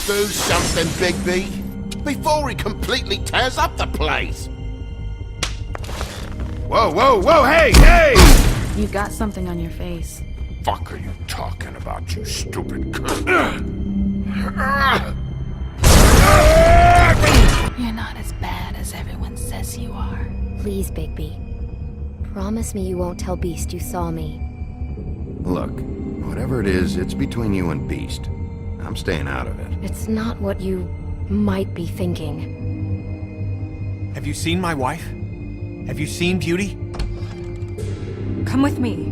Do something, Bigby, before he completely tears up the place. Whoa, whoa, whoa, hey, hey! You got something on your face. Fuck are you talking about, you stupid cunt? You're not as bad as everyone says you are. Please, Bigby. Promise me you won't tell Beast you saw me. Look, whatever it is, it's between you and Beast. I'm staying out of it. It's not what you might be thinking. Have you seen my wife? Have you seen Beauty? Come with me.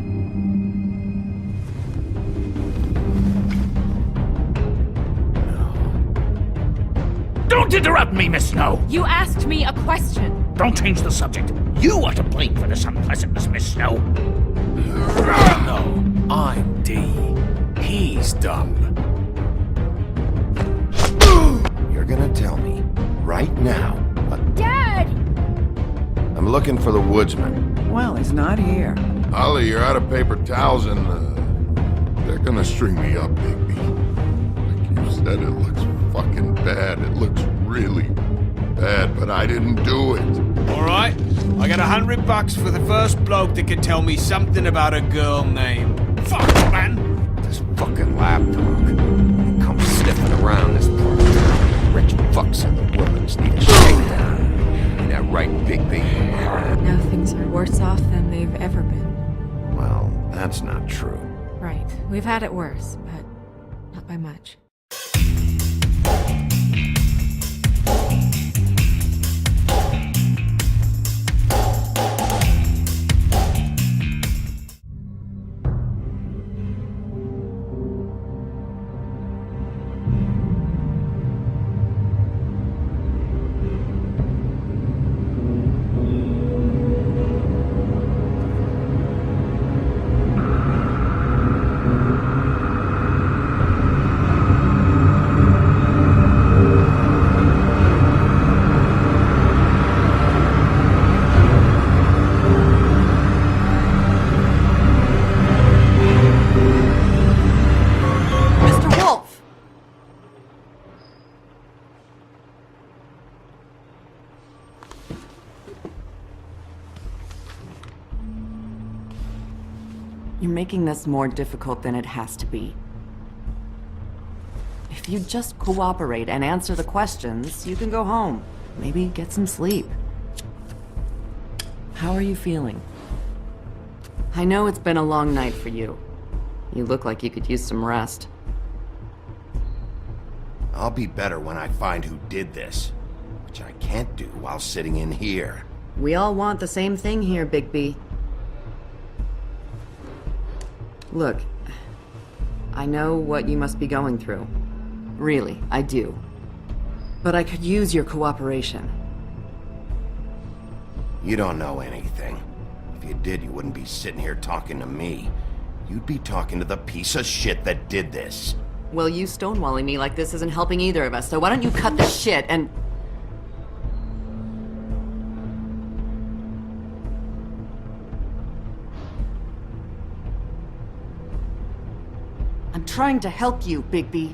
Don't interrupt me, Miss Snow! You asked me a question. Don't change the subject. You are to blame for this unpleasantness, Miss Snow. No, I'm D. He's dumb. You're gonna tell me, right now, Dad! I'm looking for the woodsman. Well, he's not here. Ollie, you're out of paper towels and, they're gonna string me up, Bigby. Like you said, it looks fucking bad. It looks really bad, but I didn't do it. Alright, I got $100 for the first bloke that can tell me something about a girl named... Fuck, man! This fucking lapdog. Come sniffing around this part. Rich fucks and the women's need a shakedown. Ain't that right, Bigby? Now things are worse off than they've ever been. Well, that's not true. Right. We've had it worse, but not by much. You're making this more difficult than it has to be. If you just cooperate and answer the questions, you can go home. Maybe get some sleep. How are you feeling? I know it's been a long night for you. You look like you could use some rest. I'll be better when I find who did this, which I can't do while sitting in here. We all want the same thing here, Bigby. Look, I know what you must be going through. Really, I do. But I could use your cooperation. You don't know anything. If you did, you wouldn't be sitting here talking to me. You'd be talking to the piece of shit that did this. Well, you stonewalling me like this isn't helping either of us, so why don't you cut the shit and... I'm trying to help you, Bigby.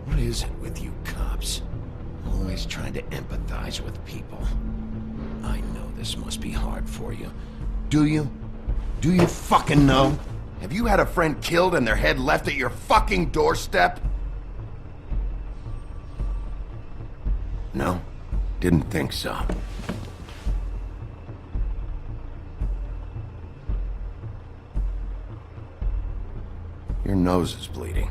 What is it with you cops? Always trying to empathize with people. I know this must be hard for you. Do you? Do you fucking know? Have you had a friend killed and their head left at your fucking doorstep? No? Didn't think so. Your nose is bleeding.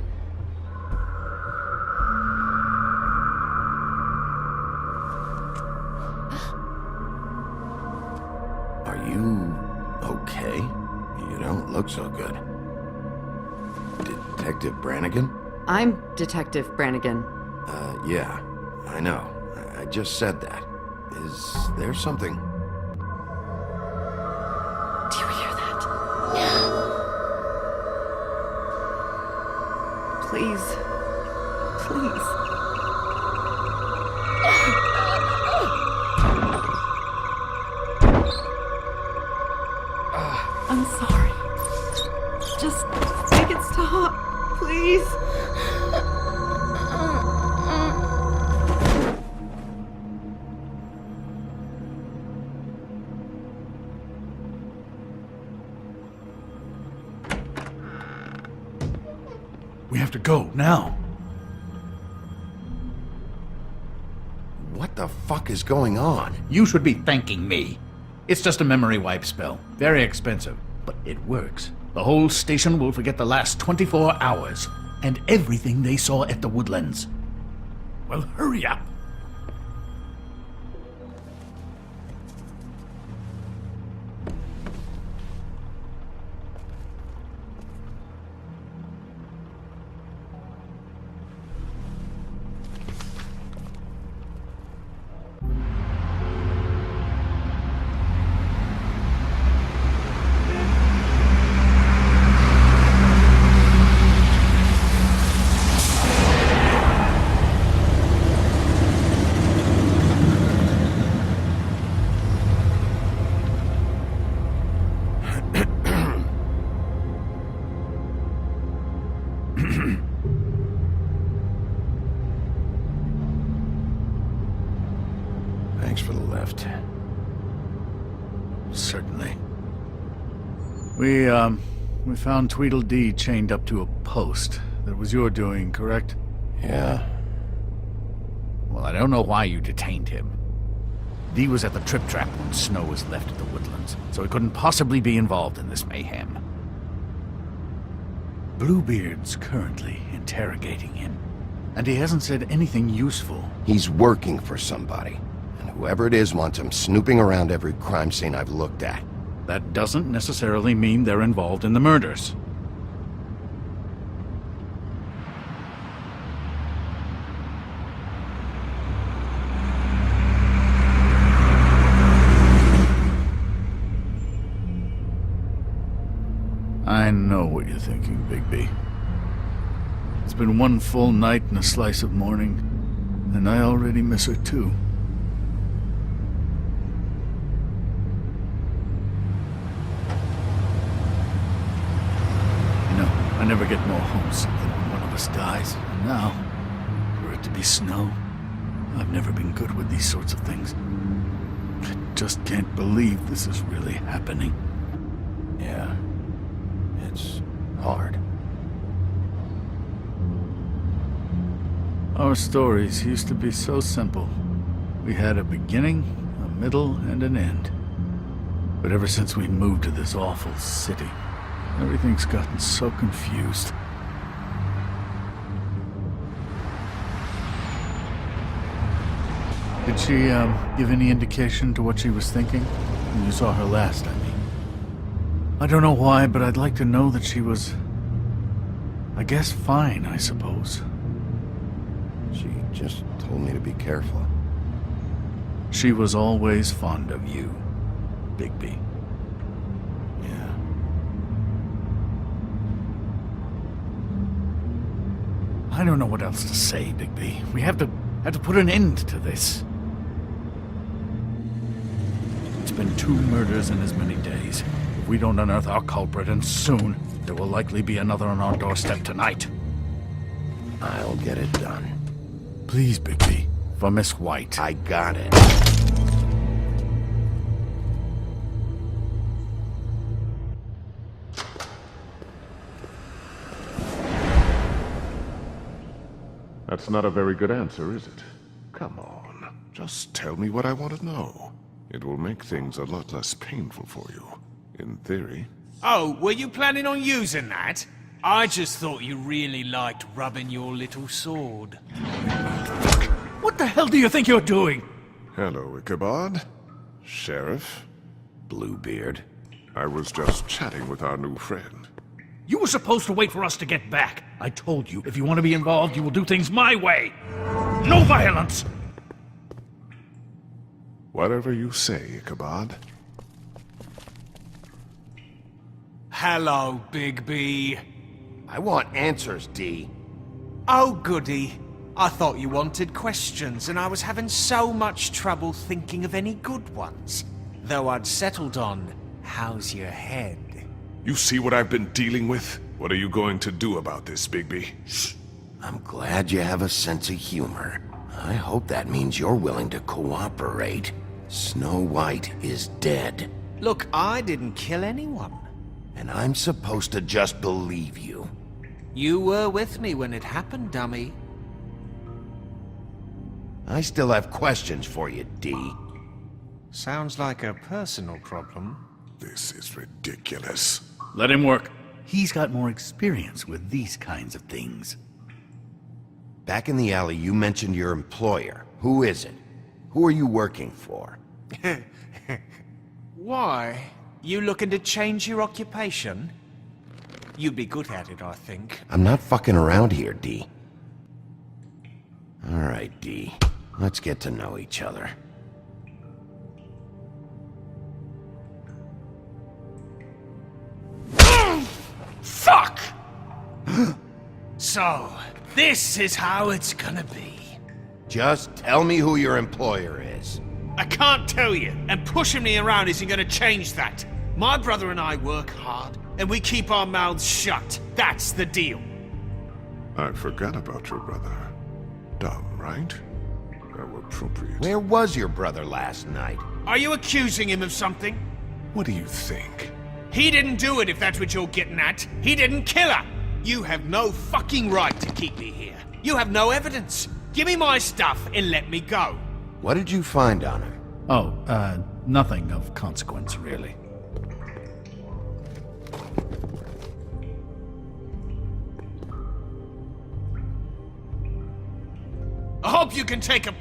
Are you okay? You don't look so good. Detective Brannigan? I'm Detective Brannigan. Yeah, I know. I just said that. Is there something? Do you hear that? Please. Please. I'm sorry. Just make it stop, please. We have to go, now. What the fuck is going on? You should be thanking me. It's just a memory wipe spell. Very expensive, but it works. The whole station will forget the last 24 hours and everything they saw at the Woodlands. Well, hurry up. Thanks for the lift. Certainly. We found Tweedledee chained up to a post. That was your doing, correct? Yeah. Well, I don't know why you detained him. Dee was at the Trip Trap when Snow was left at the Woodlands, so he couldn't possibly be involved in this mayhem. Bluebeard's currently interrogating him, and he hasn't said anything useful. He's working for somebody, and whoever it is wants him snooping around every crime scene I've looked at. That doesn't necessarily mean they're involved in the murders. I know what you're thinking, Bigby. It's been one full night and a slice of morning, and I already miss her too. You know, I never get more homesick than when one of us dies. And now, for it to be Snow, I've never been good with these sorts of things. I just can't believe this is really happening. Yeah. It's hard. Our stories used to be so simple. We had a beginning, a middle, and an end. But ever since we moved to this awful city, everything's gotten so confused. Did she, give any indication to what she was thinking? When you saw her last, I mean. I don't know why, but I'd like to know that she was... I guess fine, I suppose. She just told me to be careful. She was always fond of you, Bigby. Yeah. I don't know what else to say, Bigby. We have to put an end to this. It's been 2 murders in as many days. If we don't unearth our culprit, and soon, there will likely be another on our doorstep tonight. I'll get it done. Please, Bigby, for Miss White. I got it. That's not a very good answer, is it? Come on, just tell me what I want to know. It will make things a lot less painful for you, in theory. Oh, were you planning on using that? I just thought you really liked rubbing your little sword. What the hell do you think you're doing? Hello, Ichabod. Sheriff. Bluebeard. I was just chatting with our new friend. You were supposed to wait for us to get back. I told you, if you want to be involved, you will do things my way. No violence! Whatever you say, Ichabod. Hello, Bigby. I want answers, Dee. Oh, goody. I thought you wanted questions, and I was having so much trouble thinking of any good ones. Though I'd settled on, how's your head? You see what I've been dealing with? What are you going to do about this, Bigby? I'm glad you have a sense of humor. I hope that means you're willing to cooperate. Snow White is dead. Look, I didn't kill anyone. And I'm supposed to just believe you. You were with me when it happened, dummy. I still have questions for you, D. Sounds like a personal problem. This is ridiculous. Let him work. He's got more experience with these kinds of things. Back in the alley, you mentioned your employer. Who is it? Who are you working for? Why? You looking to change your occupation? You'd be good at it, I think. I'm not fucking around here, D. All right, D. Let's get to know each other. Fuck! So, this is how it's gonna be. Just tell me who your employer is. I can't tell you, and pushing me around isn't gonna change that. My brother and I work hard, and we keep our mouths shut. That's the deal. I forgot about your brother. Dumb, right? How appropriate. Where was your brother last night? Are you accusing him of something? What do you think? He didn't do it, if that's what you're getting at. He didn't kill her. You have no fucking right to keep me here. You have no evidence. Give me my stuff and let me go. What did you find on her? Oh, nothing of consequence, really. I hope you can take a...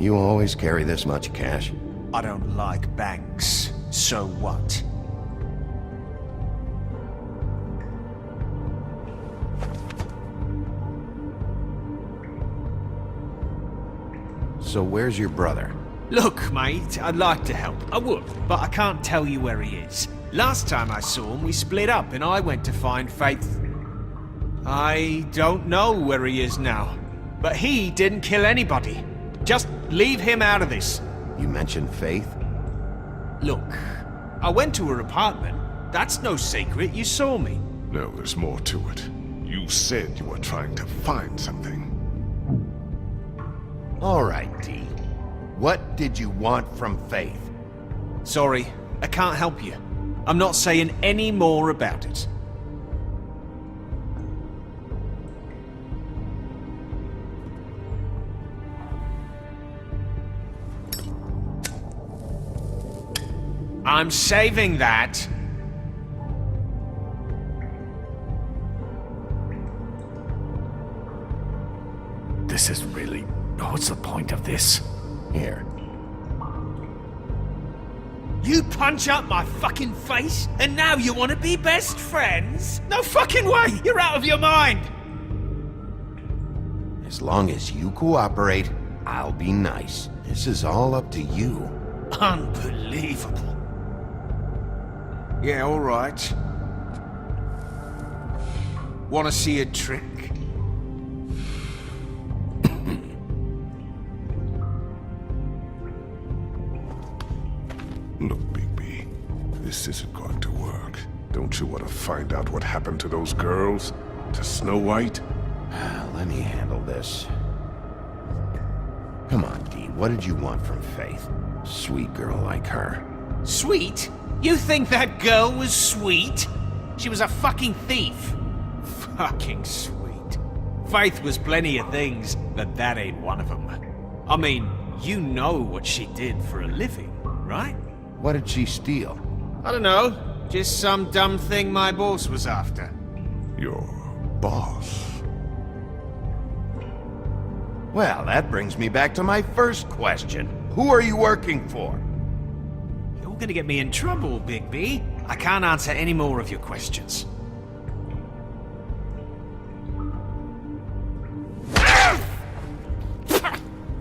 You always carry this much cash? I don't like banks. So what? So where's your brother? Look, mate, I'd like to help. I would, but I can't tell you where he is. Last time I saw him, we split up and I went to find Faith. I don't know where he is now, but he didn't kill anybody. Just leave him out of this. You mentioned Faith? Look, I went to her apartment. That's no secret, you saw me. No, there's more to it. You said you were trying to find something. All right, D. What did you want from Faith? Sorry, I can't help you. I'm not saying any more about it. I'm saving that. This is really... What's the point of this? Here. You punch up my fucking face, and now you want to be best friends? No fucking way! You're out of your mind! As long as you cooperate, I'll be nice. This is all up to you. Unbelievable. Yeah, all right. Want to see a trick? Look, Bigby, this isn't going to work. Don't you want to find out what happened to those girls? To Snow White? Let me handle this. Come on, D. What did you want from Faith? Sweet girl like her. Sweet? You think that girl was sweet? She was a fucking thief. Fucking sweet. Faith was plenty of things, but that ain't one of them. I mean, you know what she did for a living, right? What did she steal? I don't know. Just some dumb thing my boss was after. Your boss? Well, that brings me back to my first question. Who are you working for? You're gonna get me in trouble, Bigby. I can't answer any more of your questions.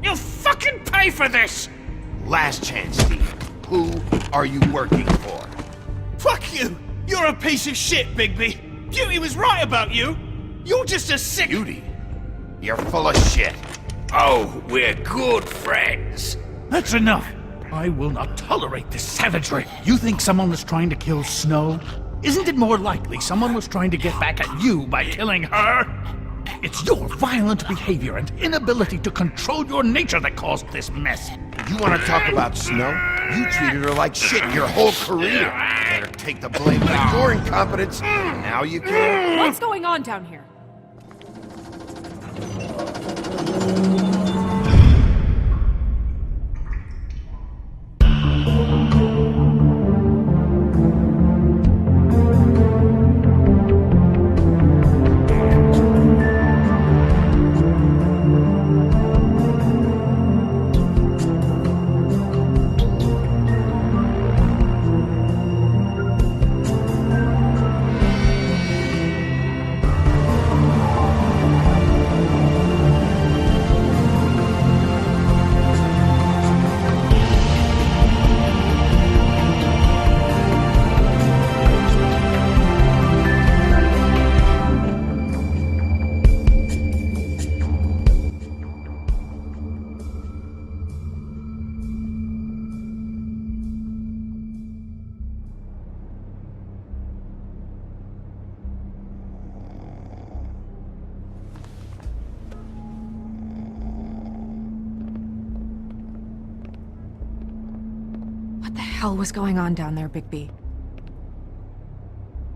You'll fucking pay for this! Last chance, Steve. Who are you working for? Fuck you! You're a piece of shit, Bigby! Beauty was right about you! You're just a sick... Beauty? You're full of shit. Oh, we're good friends. That's enough. I will not tolerate this savagery. You think someone was trying to kill Snow? Isn't it more likely someone was trying to get back at you by killing her? It's your violent behavior and inability to control your nature that caused this mess. You want to talk about Snow? You treated her like shit your whole career. Let her take the blame for your incompetence. Now you can. What's going on down here? What the hell was going on down there, Bigby?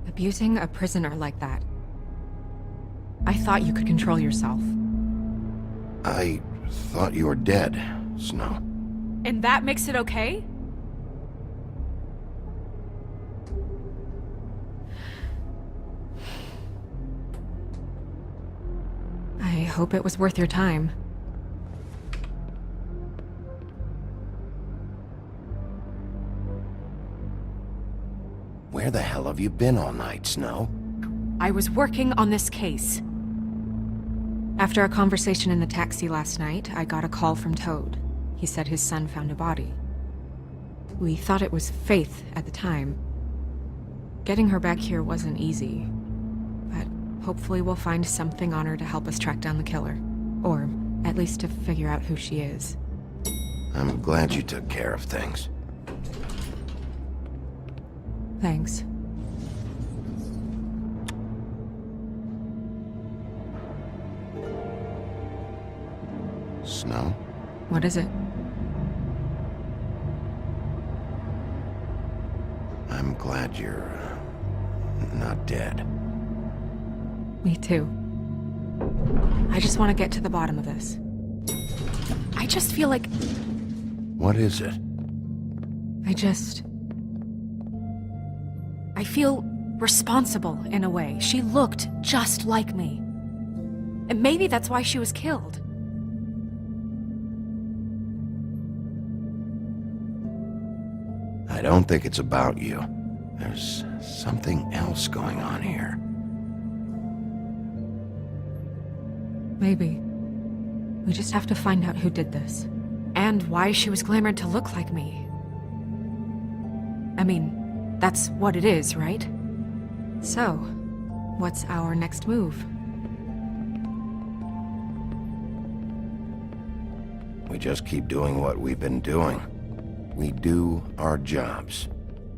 Abusing a prisoner like that. I thought you could control yourself. I thought you were dead, Snow. And that makes it okay? I hope it was worth your time. Where the hell have you been all night, Snow? I was working on this case. After a conversation in the taxi last night, I got a call from Toad. He said his son found a body. We thought it was Faith at the time. Getting her back here wasn't easy, but hopefully we'll find something on her to help us track down the killer. Or at least to figure out who she is. I'm glad you took care of things. Thanks. Snow? What is it? I'm glad you're not dead. Me too. I just want to get to the bottom of this. I just feel like... What is it? I feel responsible in a way. She looked just like me. And maybe that's why she was killed. I don't think it's about you. There's something else going on here. Maybe. We just have to find out who did this. And why she was glamored to look like me. I mean, that's what it is, right? So, what's our next move? We just keep doing what we've been doing. We do our jobs.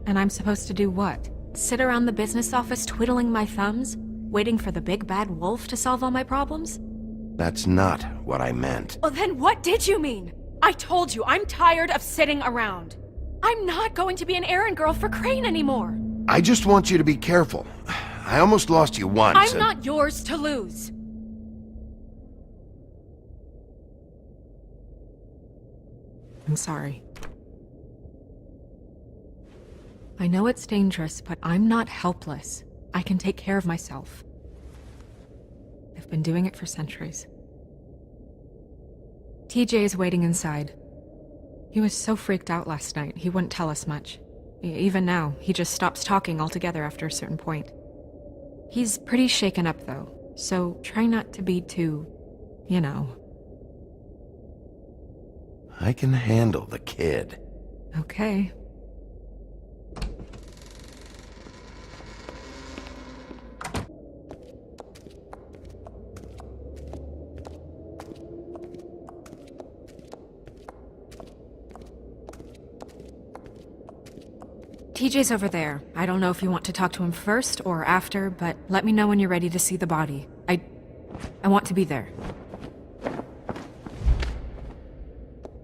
And I'm supposed to do what? Sit around the business office twiddling my thumbs, waiting for the big bad wolf to solve all my problems? That's not what I meant. Well, then what did you mean? I told you, I'm tired of sitting around. I'm not going to be an errand girl for Crane anymore. I just want you to be careful. I almost lost you once. I'm not yours to lose. I'm sorry. I know it's dangerous, but I'm not helpless. I can take care of myself. I've been doing it for centuries. TJ is waiting inside. He was so freaked out last night, he wouldn't tell us much. Even now, he just stops talking altogether after a certain point. He's pretty shaken up, though, so try not to be too, you know. I can handle the kid. Okay. TJ's over there. I don't know if you want to talk to him first or after, but let me know when you're ready to see the body. I want to be there.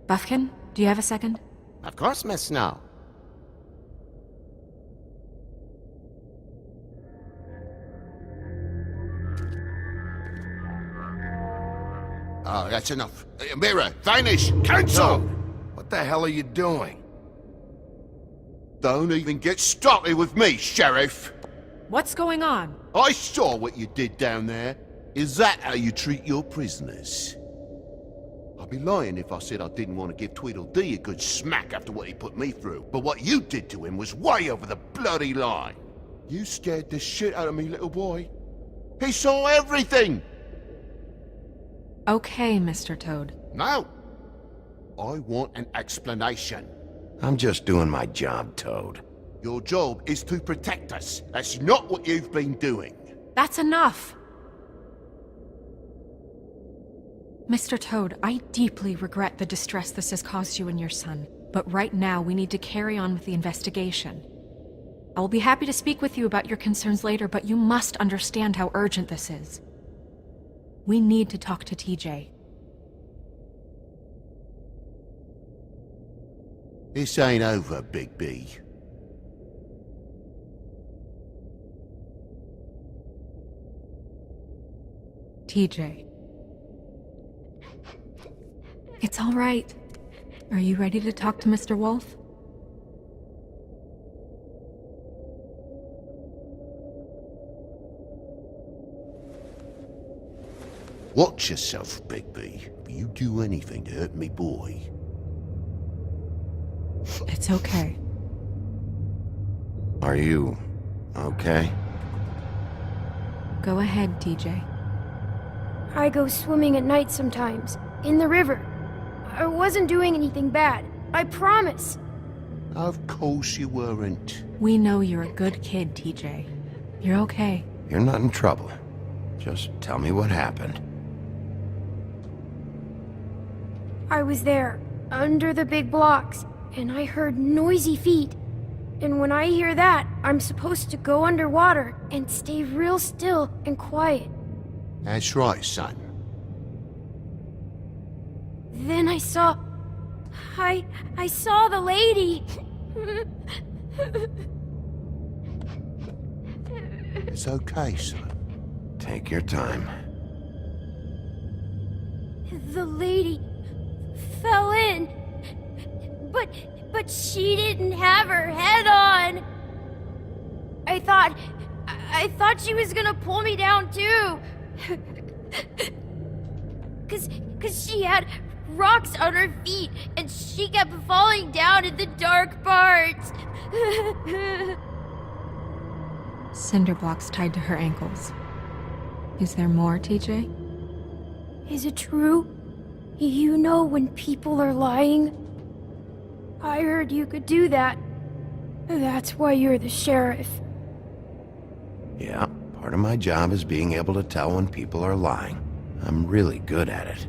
Buffkin, do you have a second? Of course, Miss Snow. Oh, that's enough. Mira, vanish! Cancel! What the hell are you doing? Don't even get started with me, Sheriff! What's going on? I saw what you did down there. Is that how you treat your prisoners? I'd be lying if I said I didn't want to give Tweedledee a good smack after what he put me through. But what you did to him was way over the bloody line. You scared the shit out of me, little boy. He saw everything! Okay, Mr. Toad. No. I want an explanation. I'm just doing my job, Toad. Your job is to protect us. That's not what you've been doing. That's enough! Mr. Toad, I deeply regret the distress this has caused you and your son. But right now, we need to carry on with the investigation. I will be happy to speak with you about your concerns later, but you must understand how urgent this is. We need to talk to TJ. This ain't over, Bigby. TJ. It's all right. Are you ready to talk to Mr. Wolf? Watch yourself, Bigby. If you do anything to hurt me boy. It's okay. Are you okay? Go ahead, TJ. I go swimming at night sometimes, in the river. I wasn't doing anything bad, I promise. Of course you weren't. We know you're a good kid, TJ. You're okay. You're not in trouble. Just tell me what happened. I was there, under the big blocks, and I heard noisy feet. And when I hear that, I'm supposed to go underwater and stay real still and quiet. That's right, son. Then I saw the lady. It's okay, son. Take your time. The lady fell in. But she didn't have her head on. I thought she was gonna pull me down too. Cause she had rocks on her feet and she kept falling down in the dark parts. Cinder blocks tied to her ankles. Is there more, TJ? Is it true? You know when people are lying? I heard you could do that. That's why you're the sheriff. Yeah, part of my job is being able to tell when people are lying. I'm really good at it.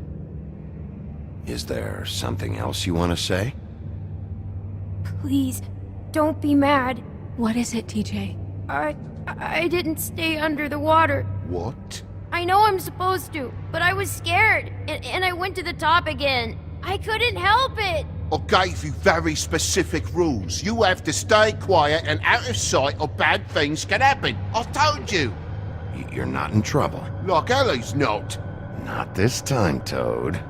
Is there something else you want to say? Please, don't be mad. What is it, TJ? I didn't stay under the water. What? I know I'm supposed to, but I was scared, and I went to the top again. I couldn't help it. I gave you very specific rules. You have to stay quiet and out of sight or bad things can happen. I told you. You're not in trouble. Like Ellie's not. Not this time, Toad.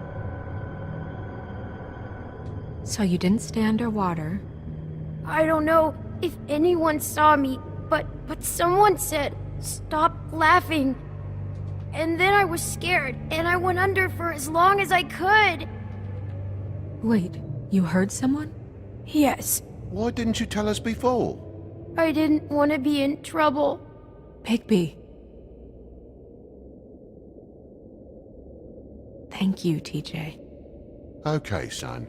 So you didn't stay underwater? I don't know if anyone saw me, but someone said, "Stop laughing." And then I was scared, and I went under for as long as I could. Wait, you heard someone? Yes. Why didn't you tell us before? I didn't want to be in trouble. Bigby. Thank you, TJ. Okay, son.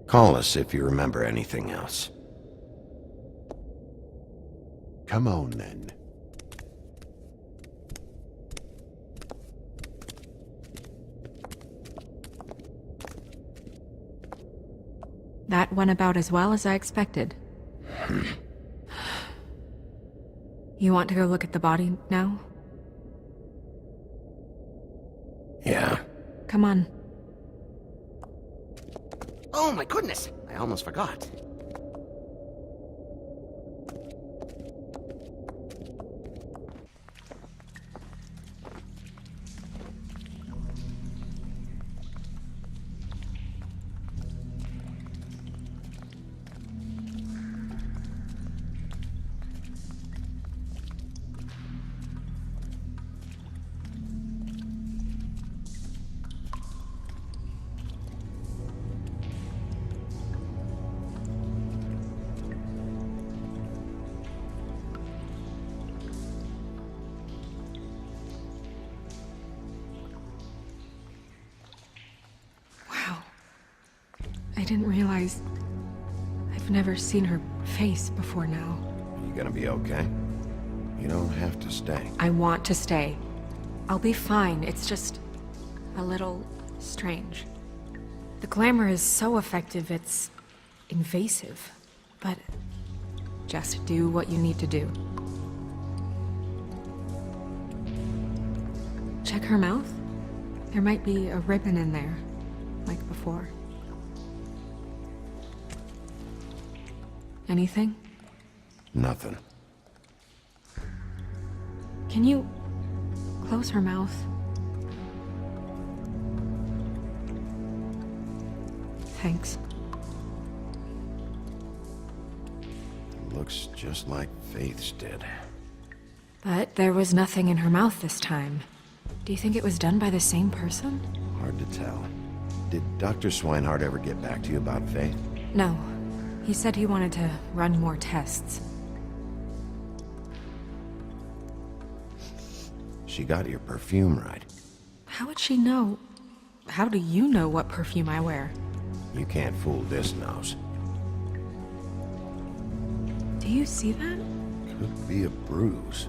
Call us if you remember anything else. Come on, then. That That went about as well as I expected. You want to go look at the body now? Yeah. Come on. Oh my goodness! I almost forgot. I didn't realize... I've never seen her face before now. You gonna be okay? You don't have to stay. I want to stay. I'll be fine, it's just... a little... strange. The glamour is so effective, it's... invasive. But... just do what you need to do. Check her mouth? There might be a ribbon in there, like before. Anything? Nothing. Can you close her mouth? Thanks. Looks just like Faith's did. But there was nothing in her mouth this time. Do you think it was done by the same person? Hard to tell. Did Dr. Swinehart ever get back to you about Faith? No. He said he wanted to run more tests. She got your perfume right. How would she know? How do you know what perfume I wear? You can't fool this nose. Do you see that? Could be a bruise.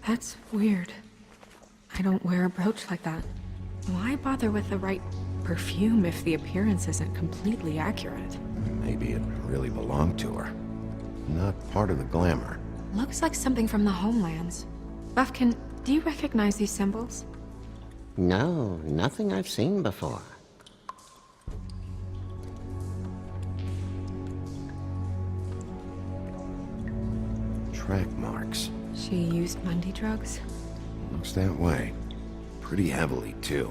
That's weird. I don't wear a brooch like that. Why bother with the right perfume if the appearance isn't completely accurate? Maybe it really belonged to her. Not part of the glamour. Looks like something from the homelands. Buffkin, do you recognize these symbols? No, nothing I've seen before. Track marks. She used Mundy drugs? Looks that way. Pretty heavily, too.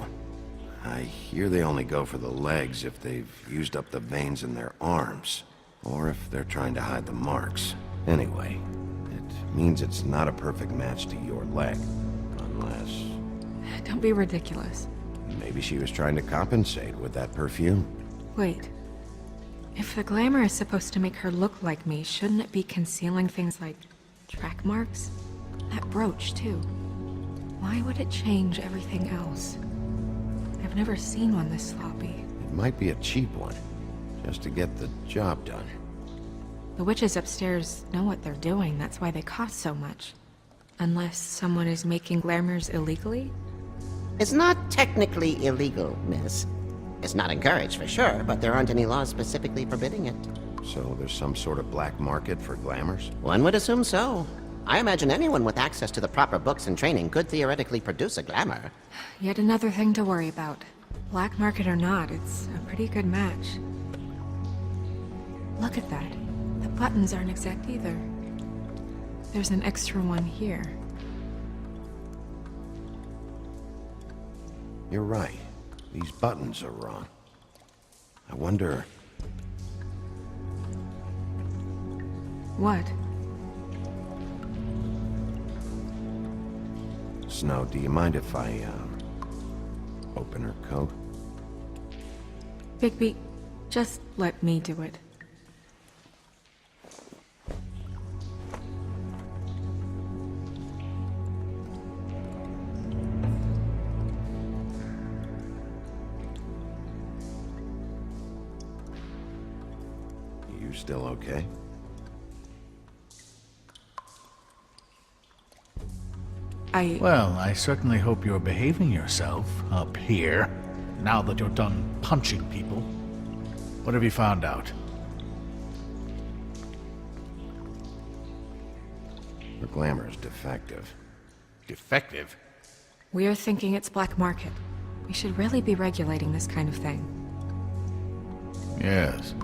I hear they only go for the legs if they've used up the veins in their arms, or if they're trying to hide the marks. Anyway, it means it's not a perfect match to your leg, unless... Don't be ridiculous. Maybe she was trying to compensate with that perfume. Wait. If the glamour is supposed to make her look like me, shouldn't it be concealing things like track marks? That brooch, too. Why would it change everything else? I've never seen one this sloppy. It might be a cheap one, just to get the job done. The witches upstairs know what they're doing, that's why they cost so much. Unless someone is making glamours illegally? It's not technically illegal, miss. It's not encouraged for sure, but there aren't any laws specifically forbidding it. So there's some sort of black market for glamours? One would assume so. I imagine anyone with access to the proper books and training could theoretically produce a glamour. Yet another thing to worry about. Black market or not, it's a pretty good match. Look at that. The buttons aren't exact either. There's an extra one here. You're right. These buttons are wrong. I wonder... What? Snow, do you mind if I, open her coat? Bigby, just let me do it. You still okay? Well, I certainly hope you're behaving yourself up here, now that you're done punching people. What have you found out? Her glamour is defective. Defective? We're thinking it's black market. We should really be regulating this kind of thing. Yes.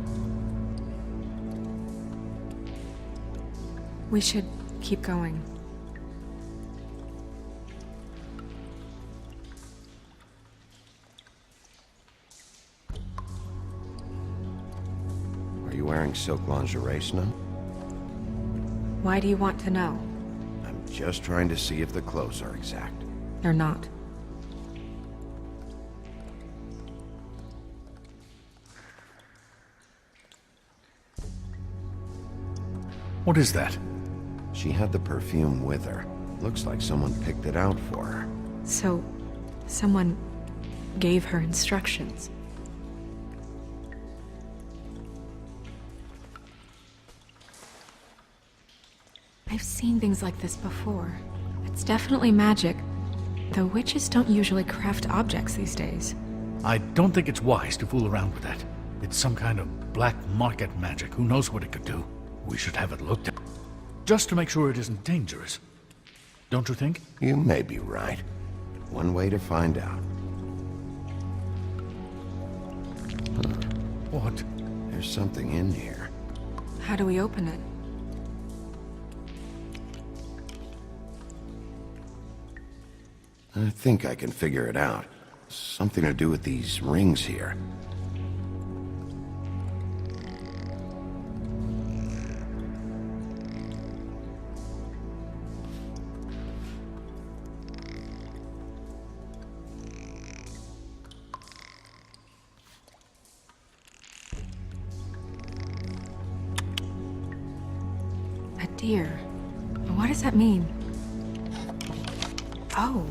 We should keep going. Are you wearing silk lingerie, Snow? Why do you want to know? I'm just trying to see if the clothes are exact. They're not. What is that? She had the perfume with her. Looks like someone picked it out for her. So, someone gave her instructions. I've seen things like this before. It's definitely magic, though witches don't usually craft objects these days. I don't think it's wise to fool around with that. It's some kind of black market magic. Who knows what it could do? We should have it looked at, just to make sure it isn't dangerous. Don't you think? You may be right. One way to find out. What? There's something in here. How do we open it? I think I can figure it out. Something to do with these rings here. A deer. What does that mean? Oh.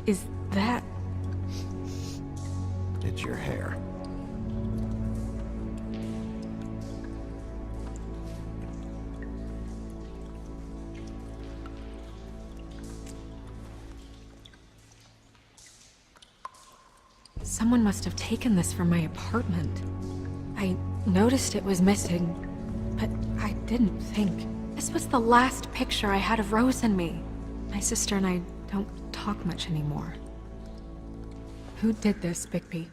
Is that... It's your hair. Someone must have taken this from my apartment. I noticed it was missing, but I didn't think. This was the last picture I had of Rose and me. My sister and I don't talk much anymore. Who did this, Bigby?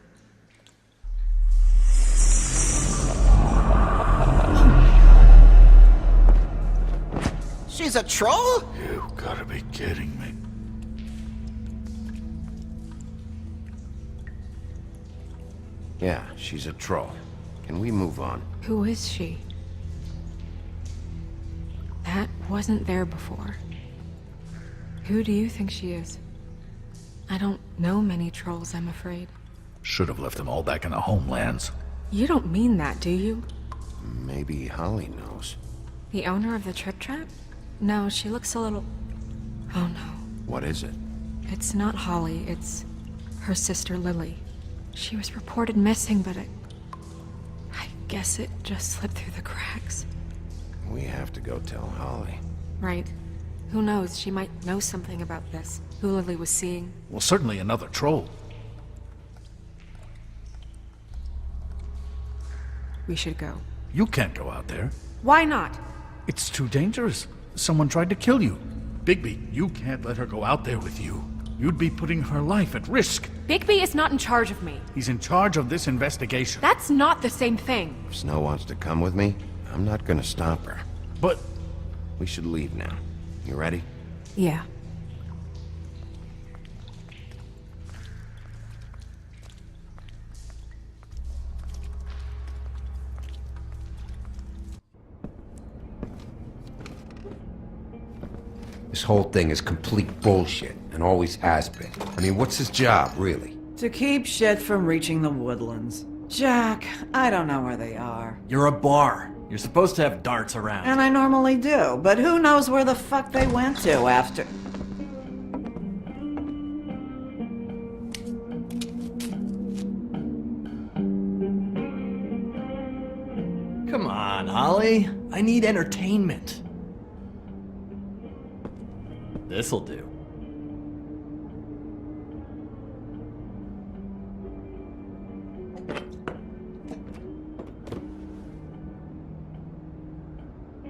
She's a troll? You gotta be kidding me. Yeah, she's a troll. Can we move on? Who is she? That wasn't there before. Who do you think she is? I don't know many trolls, I'm afraid. Should have left them all back in the homelands. You don't mean that, do you? Maybe Holly knows. The owner of the Trip Trap? No, she looks a little... Oh no. What is it? It's not Holly, it's her sister Lily. She was reported missing, but I guess it just slipped through the cracks. We have to go tell Holly. Right. Who knows, she might know something about this. Who Lily was seeing. Well, certainly another troll. We should go. You can't go out there. Why not? It's too dangerous. Someone tried to kill you. Bigby, you can't let her go out there with you. You'd be putting her life at risk. Bigby is not in charge of me. He's in charge of this investigation. That's not the same thing. If Snow wants to come with me, I'm not gonna stop her. But... We should leave now. You ready? Yeah. This whole thing is complete bullshit, and always has been. I mean, what's his job, really? To keep shit from reaching the woodlands. Jack, I don't know where they are. You're a bar. You're supposed to have darts around. And I normally do, but who knows where the fuck they went to after... okay? I need entertainment. This'll do.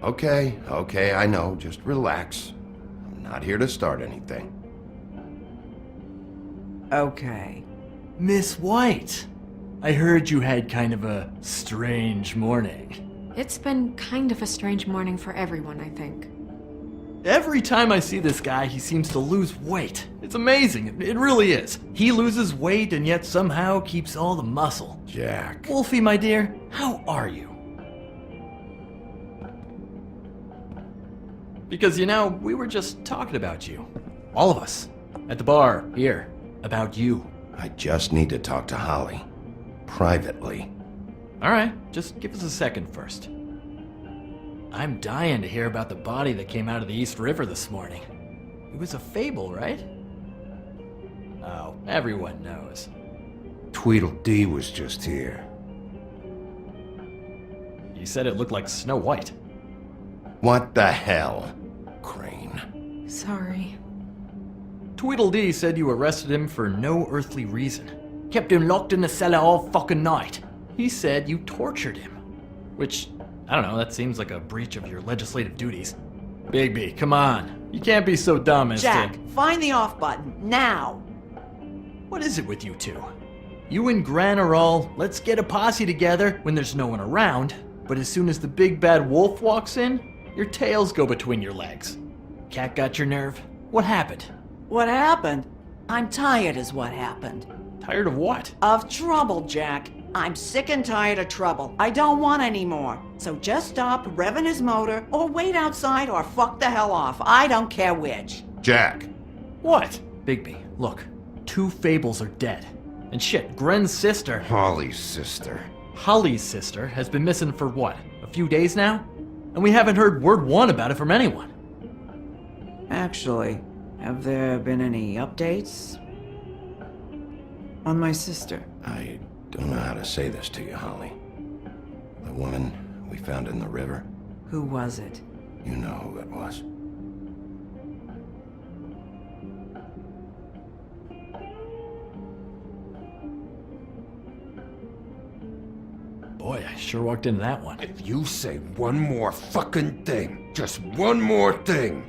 Okay, I know. Just relax. I'm not here to start anything. Okay. Miss White, I heard you had kind of a strange morning. It's been kind of a strange morning for everyone, I think. Every time I see this guy, he seems to lose weight. It's amazing. It really is. He loses weight and yet somehow keeps all the muscle. Jack. Wolfie, my dear, how are you? Because, you know, we were just talking about you. All of us. At the bar, here. About you. I just need to talk to Holly. Privately. Alright, just give us a second first. I'm dying to hear about the body that came out of the East River this morning. It was a fable, right? Oh, everyone knows. Tweedledee was just here. You said it looked like Snow White. What the hell, Crane? Sorry. Tweedledee said you arrested him for no earthly reason. Kept him locked in the cellar all fucking night. He said you tortured him. Which, I don't know, that seems like a breach of your legislative duties. Bigby, come on. You can't be so dumb as Jack, to... find the off button, now! What is it with you two? You and Gran are all, let's get a posse together when there's no one around, but as soon as the big bad wolf walks in, your tails go between your legs. Cat got your nerve? What happened? What happened? I'm tired is what happened. Tired of what? Of trouble, Jack. I'm sick and tired of trouble. I don't want any more. So just stop revving his motor, or wait outside, or fuck the hell off. I don't care which. Jack. What? Bigby, look. 2 fables are dead. And shit, Gren's sister... Holly's sister. Holly's sister has been missing for what? A few days now? And we haven't heard word one about it from anyone. Actually, have there been any updates? On my sister? I don't know how to say this to you, Holly. The woman we found in the river. Who was it? You know who it was. Boy, I sure walked into that one. If you say one more fucking thing, just one more thing.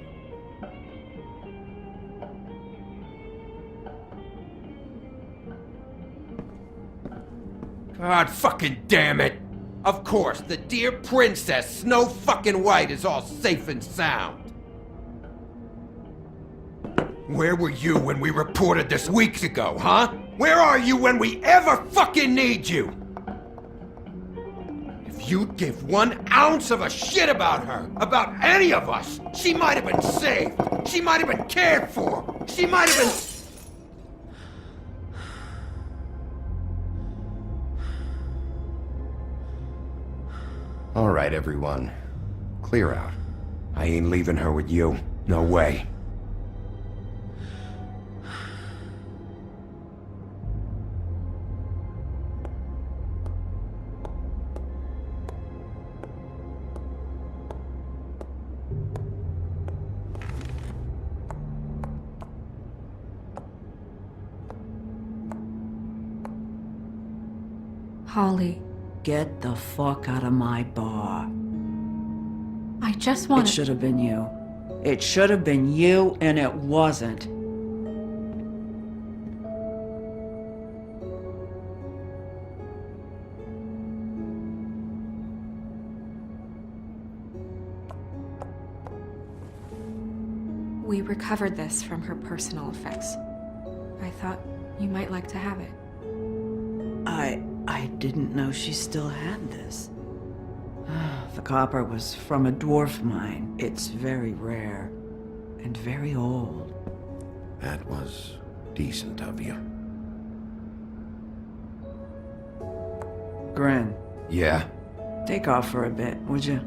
God fucking damn it! Of course, the dear princess Snow fucking White is all safe and sound. Where were you when we reported this weeks ago, huh? Where are you when we ever fucking need you? If you'd give 1 ounce of a shit about her, about any of us, she might have been saved. She might have been cared for. She might have been... All right, everyone. Clear out. I ain't leaving her with you. No way. Holly. Get the fuck out of my bar. I just want It should have been you. It should have been you, and it wasn't. We recovered this from her personal effects. I thought you might like to have it. I didn't know she still had this. The copper was from a dwarf mine. It's very rare and very old. That was decent of you. Gren. Yeah? Take off for a bit, would you?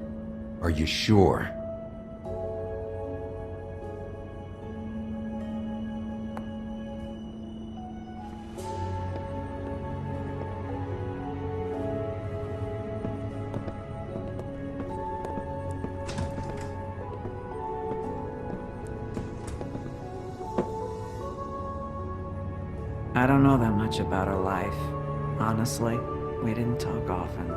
Are you sure? I don't know that much about her life. Honestly, we didn't talk often.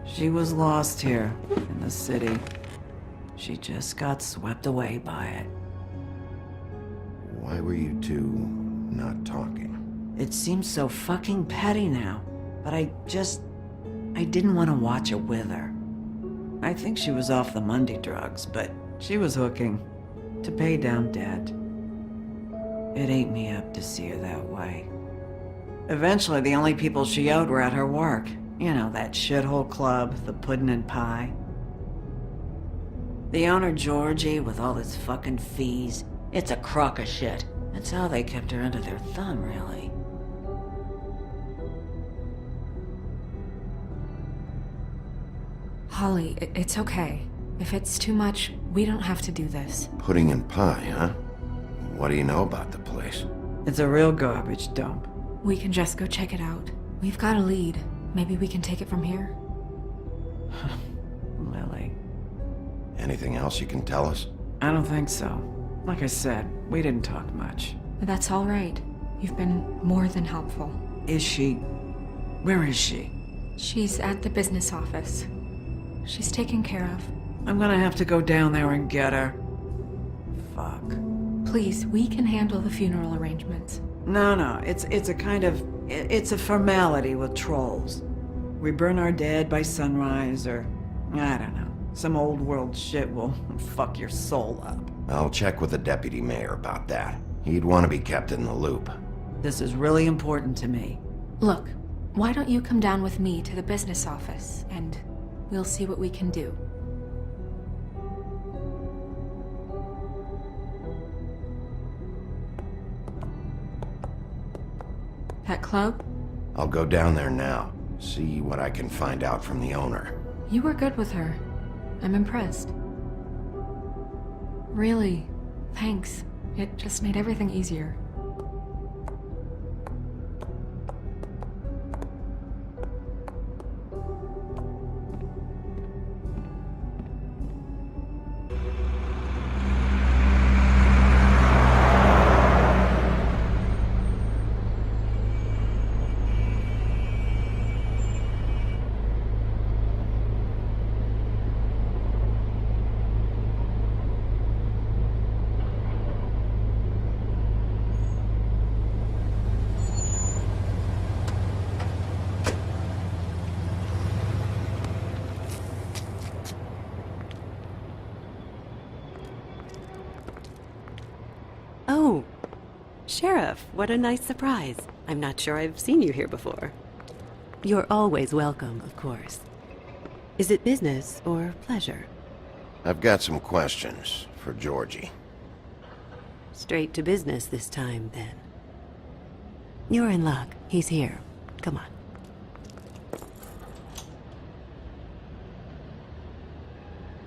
She was lost here, in the city. She just got swept away by it. Why were you two not talking? It seems so fucking petty now, but I didn't want to watch it with her. I think she was off the Monday drugs, but she was hooking to pay down debt. It ate me up to see her that way. Eventually, the only people she owed were at her work. You know, that shithole club, the Puddin' and Pie. The owner, Georgie, with all his fucking fees, it's a crock of shit. That's how they kept her under their thumb, really. Holly, it's okay. If it's too much, we don't have to do this. Pudding and pie, huh? What do you know about the place? It's a real garbage dump. We can just go check it out. We've got a lead. Maybe we can take it from here. Lily. Anything else you can tell us? I don't think so. Like I said, we didn't talk much. That's all right. You've been more than helpful. Is she... Where is she? She's at the business office. She's taken care of. I'm gonna have to go down there and get her. Fuck. Please, we can handle the funeral arrangements. No, it's a kind of... It's a formality with trolls. We burn our dead by sunrise, or... I don't know. Some old world shit will fuck your soul up. I'll check with the deputy mayor about that. He'd want to be kept in the loop. This is really important to me. Look, why don't you come down with me to the business office, and we'll see what we can do. That club? I'll go down there now. See what I can find out from the owner. You were good with her. I'm impressed. Really, thanks. It just made everything easier. Oh, Sheriff, what a nice surprise. I'm not sure I've seen you here before. You're always welcome, of course. Is it business or pleasure? I've got some questions for Georgie. Straight to business this time, then. You're in luck. He's here. Come on.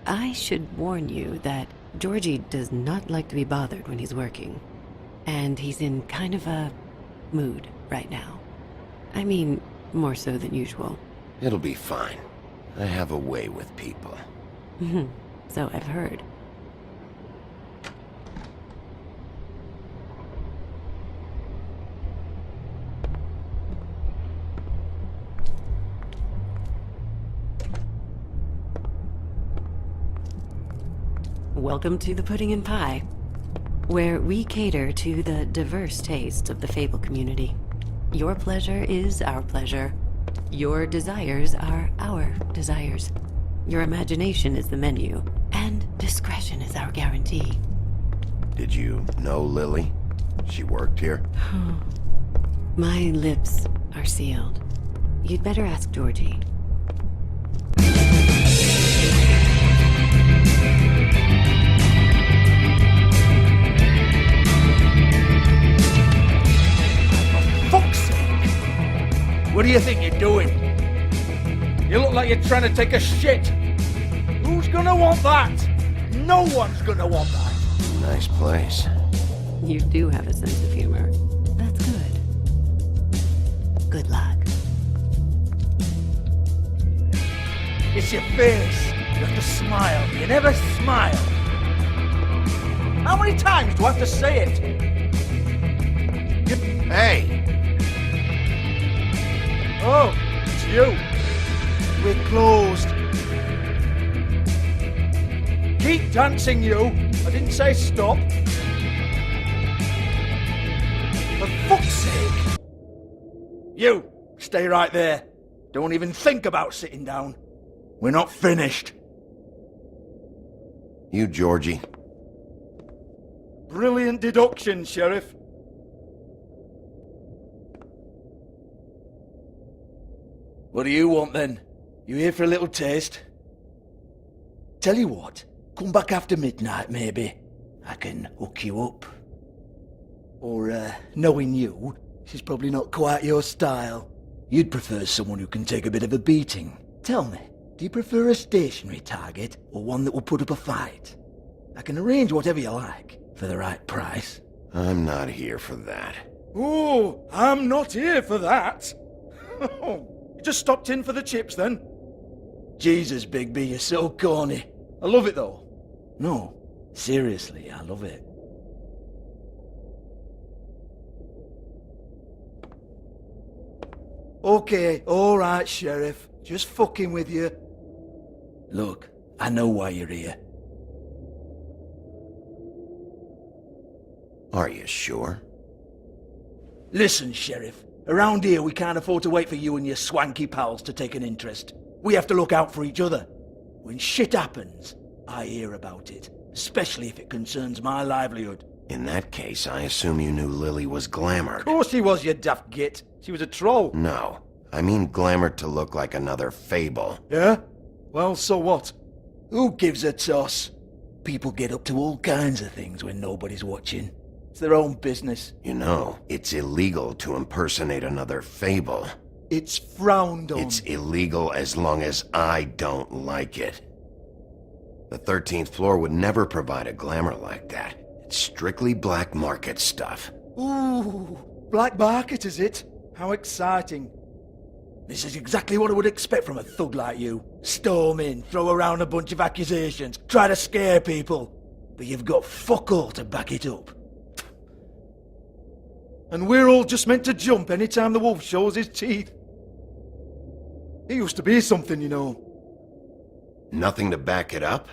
I should warn you that Georgie does not like to be bothered when he's working. And he's in kind of a mood right now. I mean, more so than usual. It'll be fine. I have a way with people. So I've heard. Welcome to the Pudding and Pie, where we cater to the diverse tastes of the Fable community. Your pleasure is our pleasure. Your desires are our desires. Your imagination is the menu, and discretion is our guarantee. Did you know Lily? She worked here? My lips are sealed. You'd better ask Georgie. What do you think you're doing? You look like you're trying to take a shit. Who's gonna want that? No one's gonna want that. Nice place. You do have a sense of humor. That's good. Good luck. It's your face. You have to smile. You never smile. How many times do I have to say it? Hey! Oh, it's you. We're closed. Keep dancing, you. I didn't say stop. For fuck's sake. You, stay right there. Don't even think about sitting down. We're not finished. You, Georgie. Brilliant deduction, Sheriff. What do you want then? You here for a little taste? Tell you what, come back after midnight maybe. I can hook you up. Or, knowing you, she's probably not quite your style. You'd prefer someone who can take a bit of a beating. Tell me, do you prefer a stationary target or one that will put up a fight? I can arrange whatever you like, for the right price. I'm not here for that. Oh, I'm not here for that. You just stopped in for the chips then? Jesus, Bigby, you're so corny. I love it though. No, seriously, I love it. Okay, alright, Sheriff. Just fucking with you. Look, I know why you're here. Are you sure? Listen, Sheriff. Around here, we can't afford to wait for you and your swanky pals to take an interest. We have to look out for each other. When shit happens, I hear about it. Especially if it concerns my livelihood. In that case, I assume you knew Lily was glamored. Of course she was, you daft git. She was a troll. No. I mean glamored to look like another fable. Yeah? Well, so what? Who gives a toss? People get up to all kinds of things when nobody's watching. It's their own business. You know, it's illegal to impersonate another fable. It's frowned on. It's illegal as long as I don't like it. The 13th floor would never provide a glamour like that. It's strictly black market stuff. Ooh, black market is it? How exciting. This is exactly what I would expect from a thug like you. Storm in, throw around a bunch of accusations, try to scare people. But you've got fuck all to back it up. And we're all just meant to jump any time the wolf shows his teeth. He used to be something, you know. Nothing to back it up?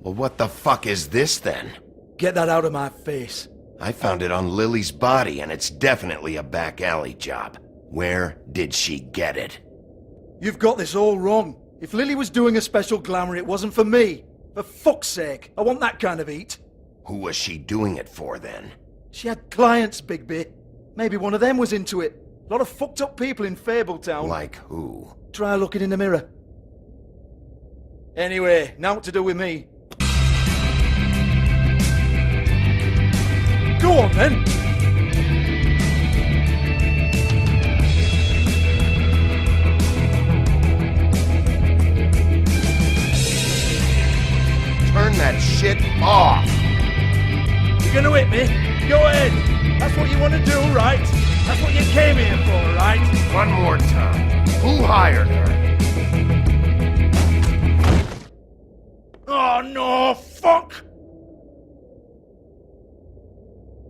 Well, what the fuck is this then? Get that out of my face. I found it on Lily's body, and it's definitely a back alley job. Where did she get it? You've got this all wrong. If Lily was doing a special glamour, it wasn't for me. For fuck's sake, I want that kind of eat. Who was she doing it for, then? She had clients, Bigby. Maybe one of them was into it. A lot of fucked up people in Fabletown. Like who? Try looking in the mirror. Anyway, now what to do with me? Go on, then! Turn that shit off! You gonna hit me? Go ahead! That's what you want to do, right? That's what you came here for, right? One more time. Who hired her? Oh no, fuck!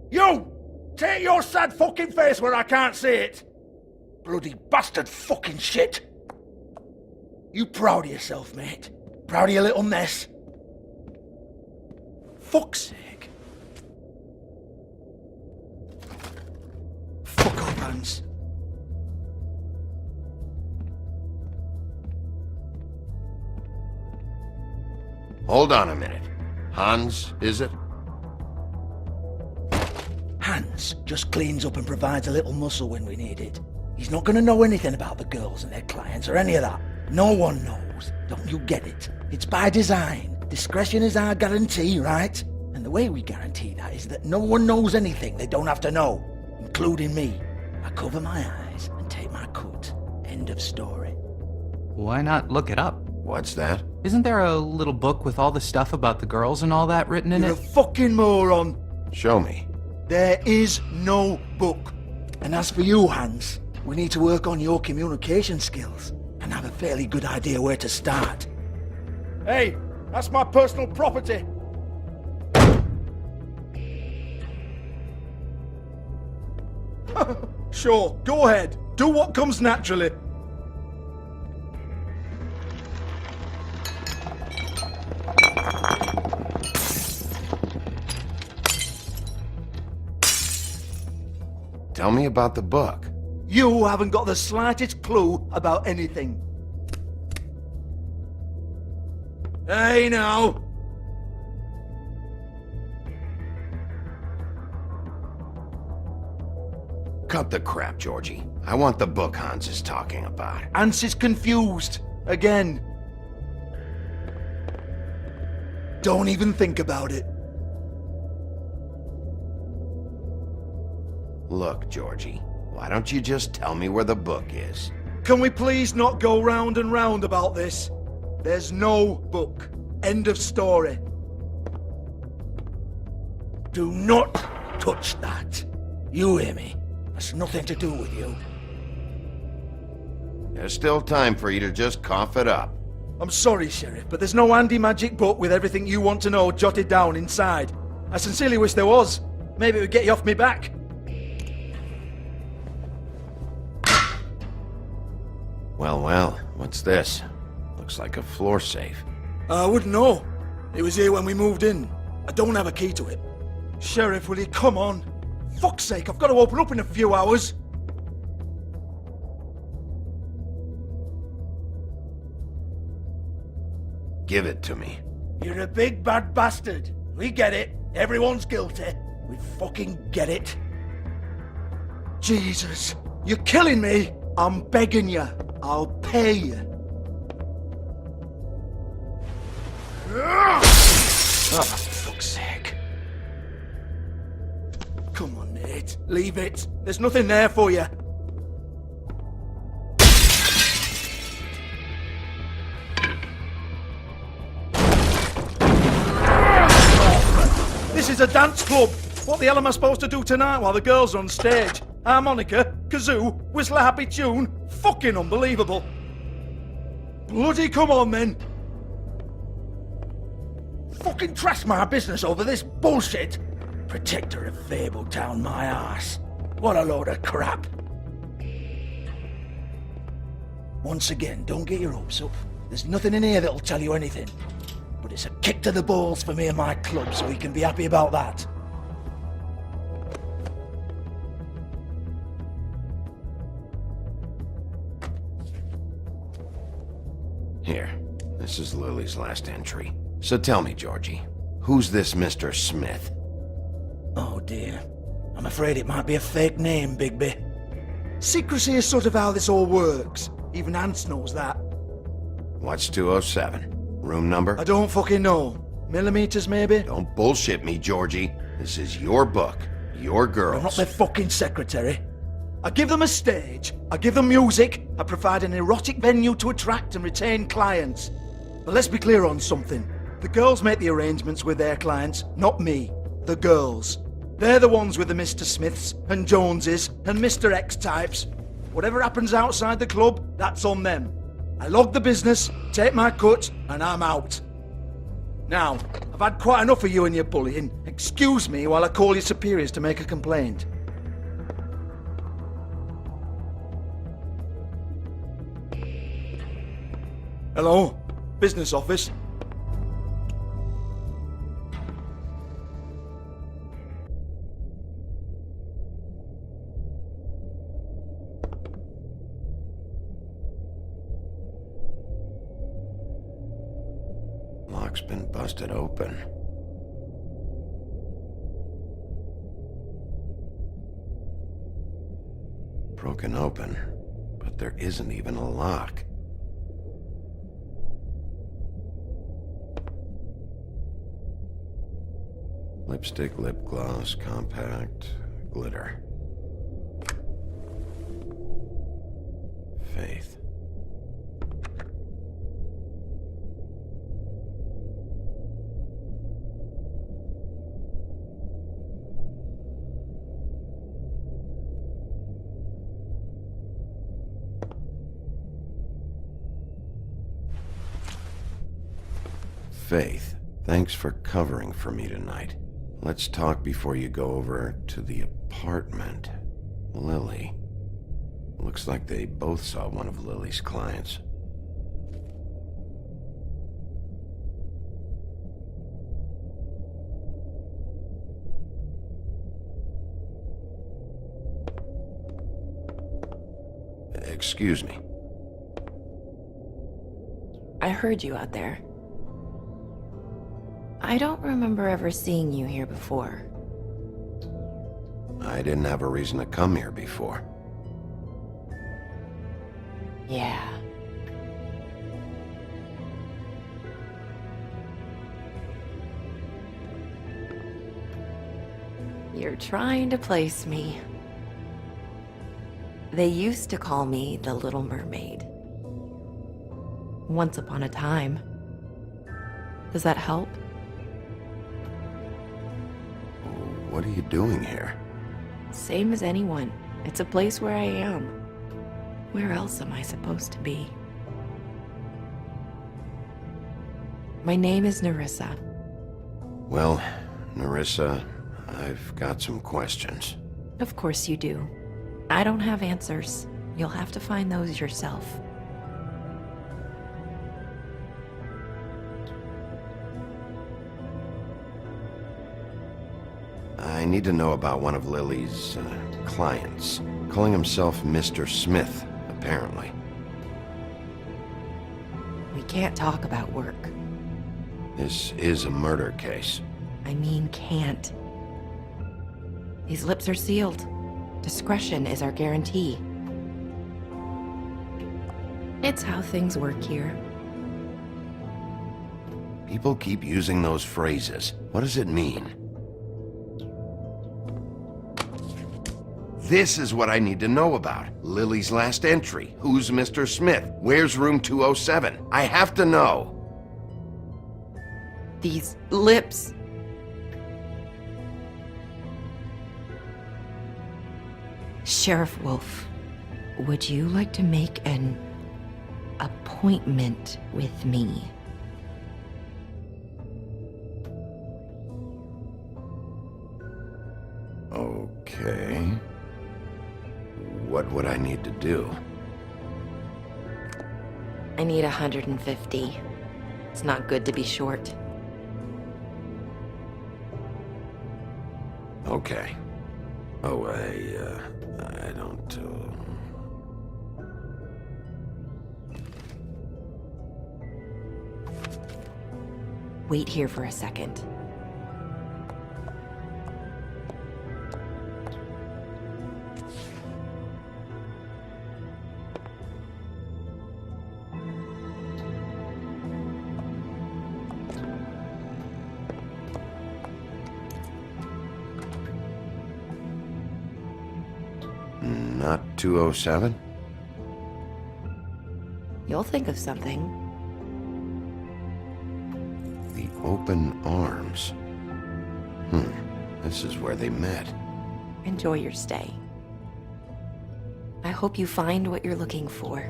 You! Take your sad fucking face where I can't see it! Bloody bastard fucking shit! You proud of yourself, mate? Proud of your little mess? Fuck's sake. Fuck off, Hans. Hold on a minute. Hans, is it? Hans just cleans up and provides a little muscle when we need it. He's not going to know anything about the girls and their clients or any of that. No one knows. Don't you get it? It's by design. Discretion is our guarantee, right? And the way we guarantee that is that no one knows anything they don't have to know, including me. I cover my eyes and take my cut. End of story. Why not look it up? What's that? Isn't there a little book with all the stuff about the girls and all that written in You're it? a fucking moron. Show me. There is no book. And as for you, Hans, we need to work on your communication skills and have a fairly good idea where to start. Hey, That's my personal property. Sure, go ahead. Do what comes naturally. Tell me about the book. You haven't got the slightest clue about anything. Hey, now. Cut the crap, Georgie. I want the book Hans is talking about. Hans is confused. Again. Don't even think about it. Look, Georgie, why don't you just tell me where the book is? Can we please not go round and round about this? There's no book. End of story. Do not touch that. You hear me? That's nothing to do with you. There's still time for you to just cough it up. I'm sorry, Sheriff, but there's no handy magic book with everything you want to know jotted down inside. I sincerely wish there was. Maybe it would get you off me back. Well, what's this? Looks like a floor safe. I wouldn't know. It was here when we moved in. I don't have a key to it. Sheriff, will you come on? Fuck's sake, I've got to open up in a few hours. Give it to me. You're a big bad bastard. We get it. Everyone's guilty. We fucking get it. Jesus, you're killing me. I'm begging you. I'll pay you. Oh, for fuck's sake. Come on, Nate. Leave it. There's nothing there for you. This is a dance club. What the hell am I supposed to do tonight while the girls are on stage? Harmonica, kazoo, whistle a happy tune. Fucking unbelievable. Bloody come on, then. Fucking trash my business over this bullshit. Protector of Fabletown, my ass. What a load of crap. Once again, don't get your hopes up. There's nothing in here that'll tell you anything. But it's a kick to the balls for me and my club, so you can be happy about that. Here, this is Lily's last entry. So tell me, Georgie, who's this Mr. Smith? Oh dear. I'm afraid it might be a fake name, Bigby. Secrecy is sort of how this all works. Even Hans knows that. What's 207? Room number? I don't fucking know. Millimeters, maybe? Don't bullshit me, Georgie. This is your book. Your girls. I'm not their fucking secretary. I give them a stage, I give them music, I provide an erotic venue to attract and retain clients. But let's be clear on something. The girls make the arrangements with their clients, not me. The girls. They're the ones with the Mr. Smiths and Joneses and Mr. X types. Whatever happens outside the club, that's on them. I log the business, take my cut, and I'm out. Now, I've had quite enough of you and your bullying. Excuse me while I call your superiors to make a complaint. Hello? Business office? Lock's been busted open. Broken open, but there isn't even a lock. Lipstick, lip gloss, compact, glitter. Faith. Faith, thanks for covering for me tonight. Let's talk before you go over to the apartment. Lily. Looks like they both saw one of Lily's clients. Excuse me. I heard you out there. I don't remember ever seeing you here before. I didn't have a reason to come here before. Yeah. You're trying to place me. They used to call me the Little Mermaid. Once upon a time. Does that help? What are you doing here? Same as anyone. It's a place where I am. Where else am I supposed to be? My name is Nerissa. Well, Nerissa, I've got some questions. Of course you do. I don't have answers. You'll have to find those yourself. I need to know about one of Lily's clients. Calling himself Mr. Smith, apparently. We can't talk about work. This is a murder case. I mean can't. These lips are sealed. Discretion is our guarantee. It's how things work here. People keep using those phrases. What does it mean? This is what I need to know about. Lily's last entry. Who's Mr. Smith? Where's room 207? I have to know. These lips. Sheriff Wolf, would you like to make an appointment with me? Okay. What would I need to do? I need 150. It's not good to be short. Okay. Oh, I don't, Wait here for a second. Not 207? You'll think of something. The open arms. This is where they met. Enjoy your stay. I hope you find what you're looking for.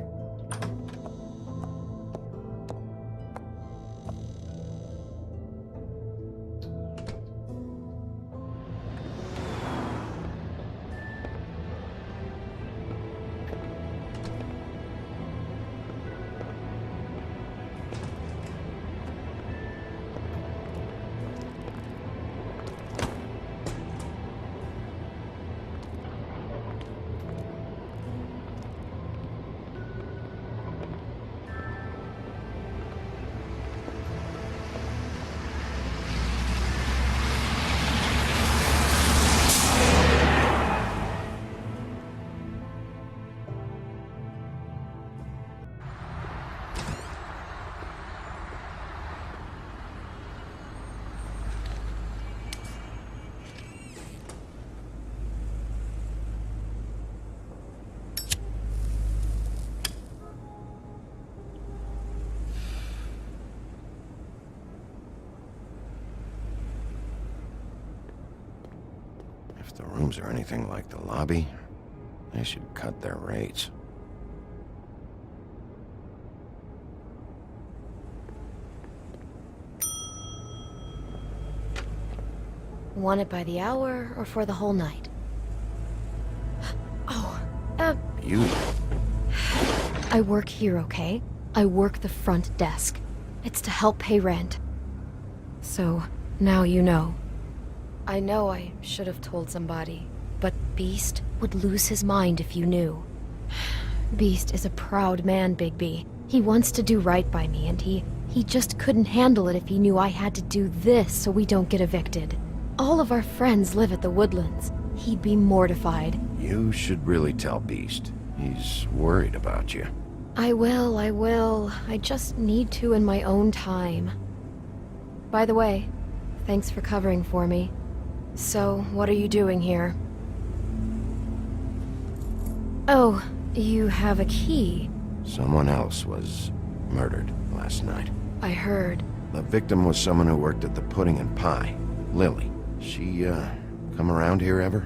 If the rooms are anything like the lobby, they should cut their rates. Want it by the hour or for the whole night? Oh, You? I work here, okay? I work the front desk. It's to help pay rent. So, now you know. I know I should have told somebody, but Beast would lose his mind if you knew. Beast is a proud man, Bigby. He wants to do right by me, and he just couldn't handle it if he knew I had to do this so we don't get evicted. All of our friends live at the Woodlands. He'd be mortified. You should really tell Beast. He's worried about you. I will. I just need to in my own time. By the way, thanks for covering for me. So, what are you doing here? Oh, you have a key. Someone else was murdered last night. I heard. The victim was someone who worked at the Pudding and Pie. Lily. She, come around here ever?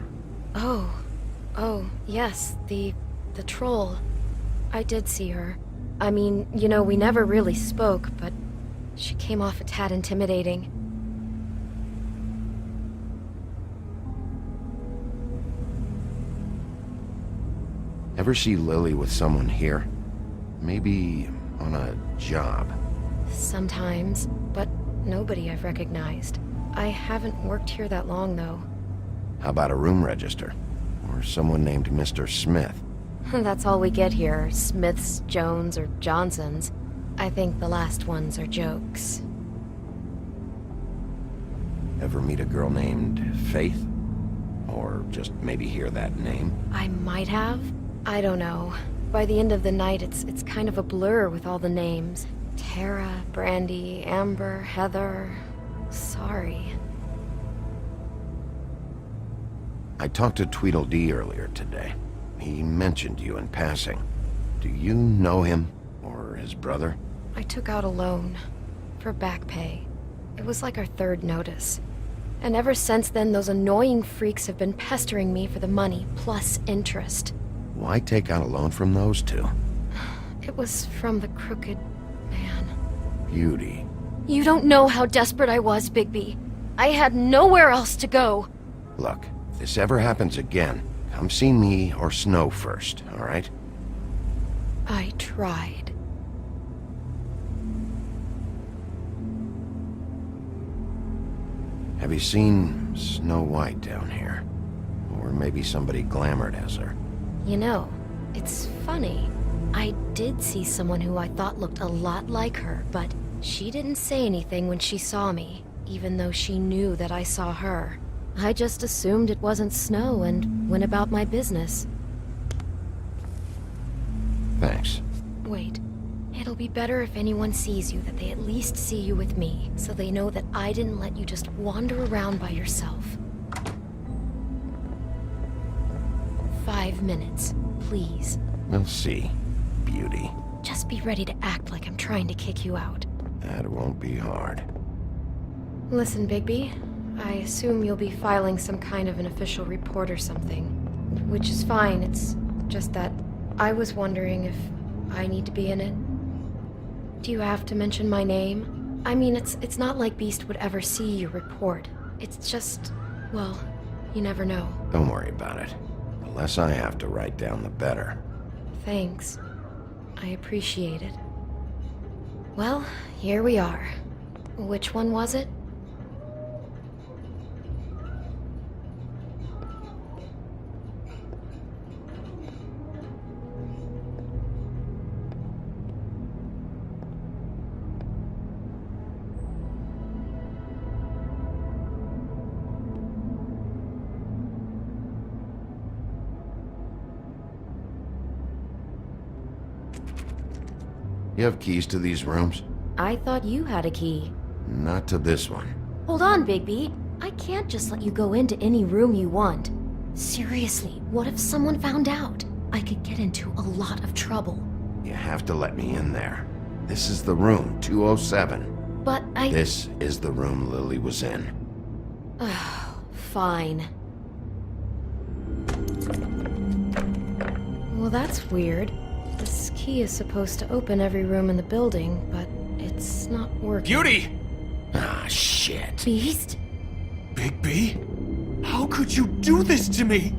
Oh, yes, the troll. I did see her. I mean, you know, we never really spoke, but she came off a tad intimidating. Ever see Lily with someone here? Maybe on a job? Sometimes, but nobody I've recognized. I haven't worked here that long, though. How about a room register? Or someone named Mr. Smith? That's all we get here, Smiths, Jones, or Johnsons. I think the last ones are jokes. Ever meet a girl named Faith? Or just maybe hear that name? I might have. I don't know. By the end of the night, it's kind of a blur with all the names. Tara, Brandy, Amber, Heather... Sorry. I talked to Tweedledee earlier today. He mentioned you in passing. Do you know him? Or his brother? I took out a loan. For back pay. It was like our third notice. And ever since then, those annoying freaks have been pestering me for the money, plus interest. Why take out a loan from those two? It was from the crooked man. Beauty. You don't know how desperate I was, Bigby. I had nowhere else to go. Look, if this ever happens again, come see me or Snow first, all right? I tried. Have you seen Snow White down here? Or maybe somebody glamored as her? You know, it's funny. I did see someone who I thought looked a lot like her, but she didn't say anything when she saw me, even though she knew that I saw her. I just assumed it wasn't Snow and went about my business. Thanks. Wait. It'll be better if anyone sees you that they at least see you with me, so they know that I didn't let you just wander around by yourself. 5 minutes, please. We'll see, Beauty. Just be ready to act like I'm trying to kick you out. That won't be hard. Listen, Bigby, I assume you'll be filing some kind of an official report or something. Which is fine, it's just that I was wondering if I need to be in it. Do you have to mention my name? I mean, it's not like Beast would ever see your report. It's just, well, you never know. Don't worry about it. The less I have to write down, the better. Thanks. I appreciate it. Well, here we are. Which one was it? You have keys to these rooms? I thought you had a key. Not to this one. Hold on, Bigby. I can't just let you go into any room you want. Seriously, what if someone found out? I could get into a lot of trouble. You have to let me in there. This is the room, 207. But I... This is the room Lily was in. Fine. Well, that's weird. This key is supposed to open every room in the building, but it's not working. Beauty! Ah, shit. Beast? Bigby? How could you do this to me?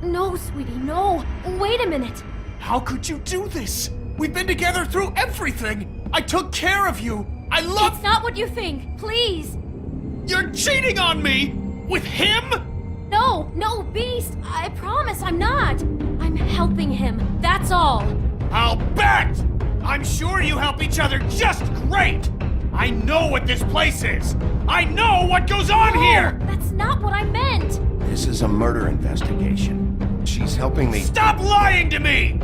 No, sweetie, no. Wait a minute. How could you do this? We've been together through everything. I took care of you. I love... It's not what you think. Please. You're cheating on me! With him? No, Beast. I promise I'm not. I'm helping him. That's all. I'll bet! I'm sure you help each other just great! I know what this place is! I know what goes on here! That's not what I meant! This is a murder investigation. She's helping me... Stop lying to me!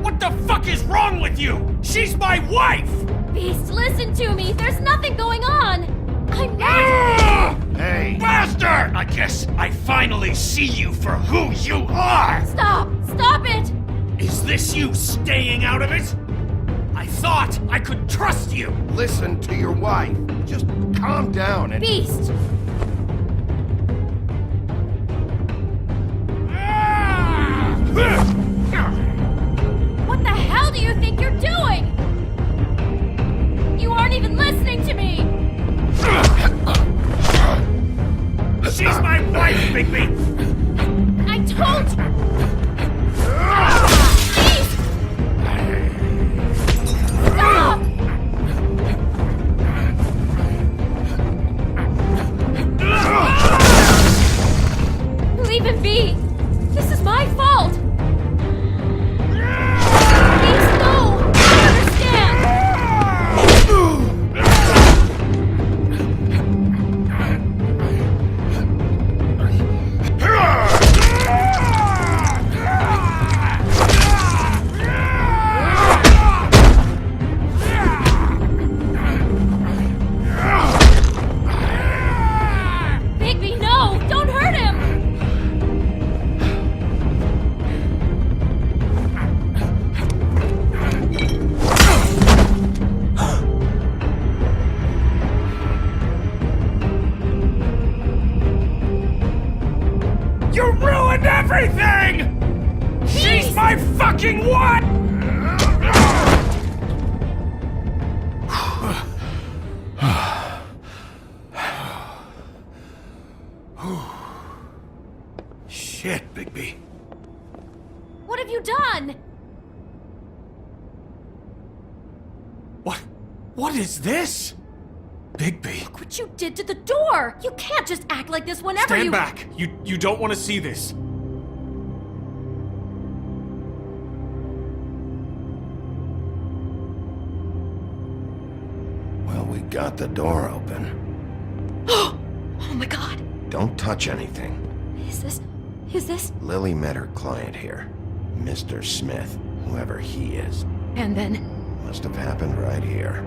What the fuck is wrong with you? She's my wife! Beast, listen to me! There's nothing going on! I'm not... Hey! Bastard! I guess I finally see you for who you are! Stop! Stop it! Is this you staying out of it? I thought I could trust you! Listen to your wife. Just calm down and... Beast! What the hell do you think you're doing? You aren't even listening to me! She's my wife, Bigby! I told you! Stop! Leave him be! This is my fault! Please, no! I understand! Bigby, no! Don't hurt him! You ruined everything! She's my fucking wife! Shit, Bigby. What have you done? What is this? Bigby. Look what you did to the door! You can't just act like this whenever Stand back! You don't want to see this. Well, we got the door open. Oh my god! Don't touch anything. Is this? Lily met her client here. Mr. Smith, whoever he is. And then? Must have happened right here.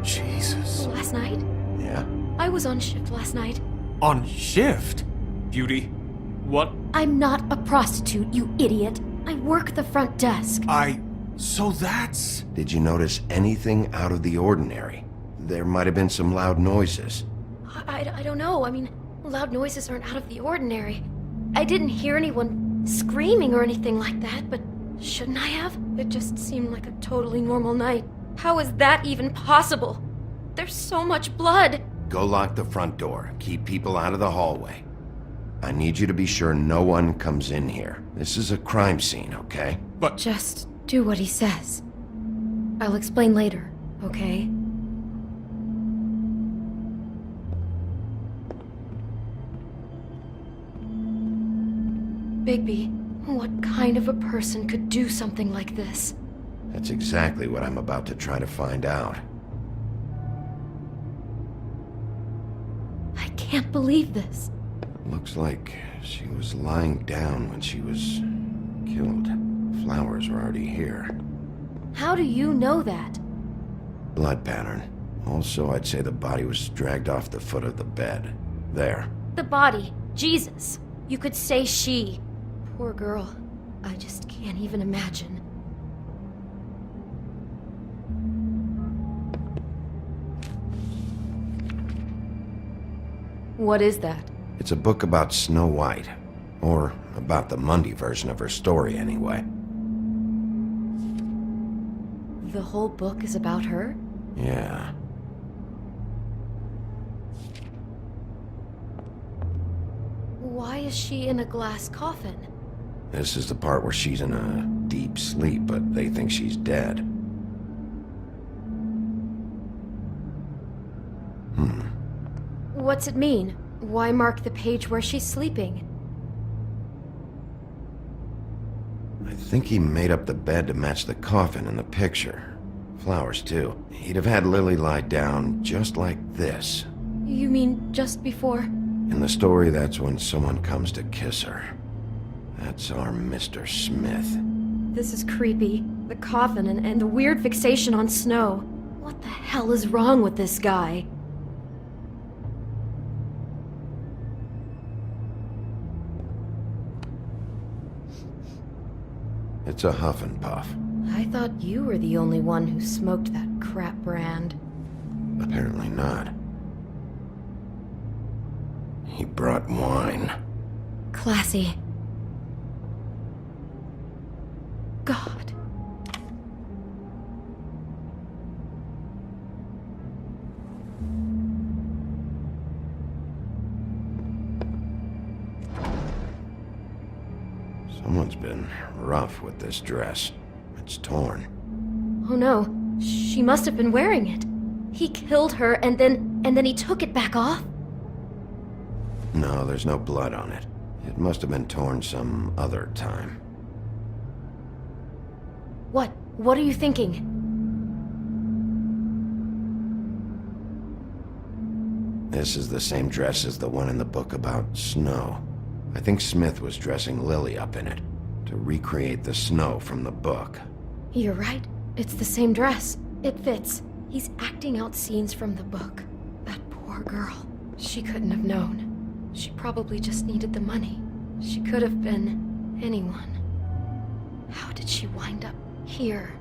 Jesus. Last night? Yeah? I was on shift last night. On shift? Beauty, what? I'm not a prostitute, you idiot. I work the front desk. So that's... Did you notice anything out of the ordinary? There might have been some loud noises. I don't know. I mean, loud noises aren't out of the ordinary. I didn't hear anyone screaming or anything like that, but shouldn't I have? It just seemed like a totally normal night. How is that even possible? There's so much blood. Go lock the front door. Keep people out of the hallway. I need you to be sure no one comes in here. This is a crime scene, okay? But... Just do what he says. I'll explain later, okay? Bigby, what kind of a person could do something like this? That's exactly what I'm about to try to find out. I can't believe this. Looks like she was lying down when she was killed. Flowers were already here. How do you know that? Blood pattern. Also, I'd say the body was dragged off the foot of the bed. There. The body. Jesus. You could say she. Poor girl. I just can't even imagine. What is that? It's a book about Snow White. Or about the Mundy version of her story, anyway. The whole book is about her? Yeah. Why is she in a glass coffin? This is the part where she's in a deep sleep, but they think she's dead. What's it mean? Why mark the page where she's sleeping? I think he made up the bed to match the coffin in the picture. Flowers, too. He'd have had Lily lie down just like this. You mean just before? In the story, that's when someone comes to kiss her. That's our Mr. Smith. This is creepy. The coffin and the weird fixation on snow. What the hell is wrong with this guy? It's a huff and puff. I thought you were the only one who smoked that crap brand. Apparently not. He brought wine. Classy. God. Someone's been rough with this dress. It's torn. Oh no, she must have been wearing it. He killed her and then he took it back off? No, there's no blood on it. It must have been torn some other time. What are you thinking? This is the same dress as the one in the book about snow. I think Smith was dressing Lily up in it, to recreate the snow from the book. You're right. It's the same dress. It fits. He's acting out scenes from the book. That poor girl. She couldn't have known. She probably just needed the money. She could have been anyone. How did she wind up here?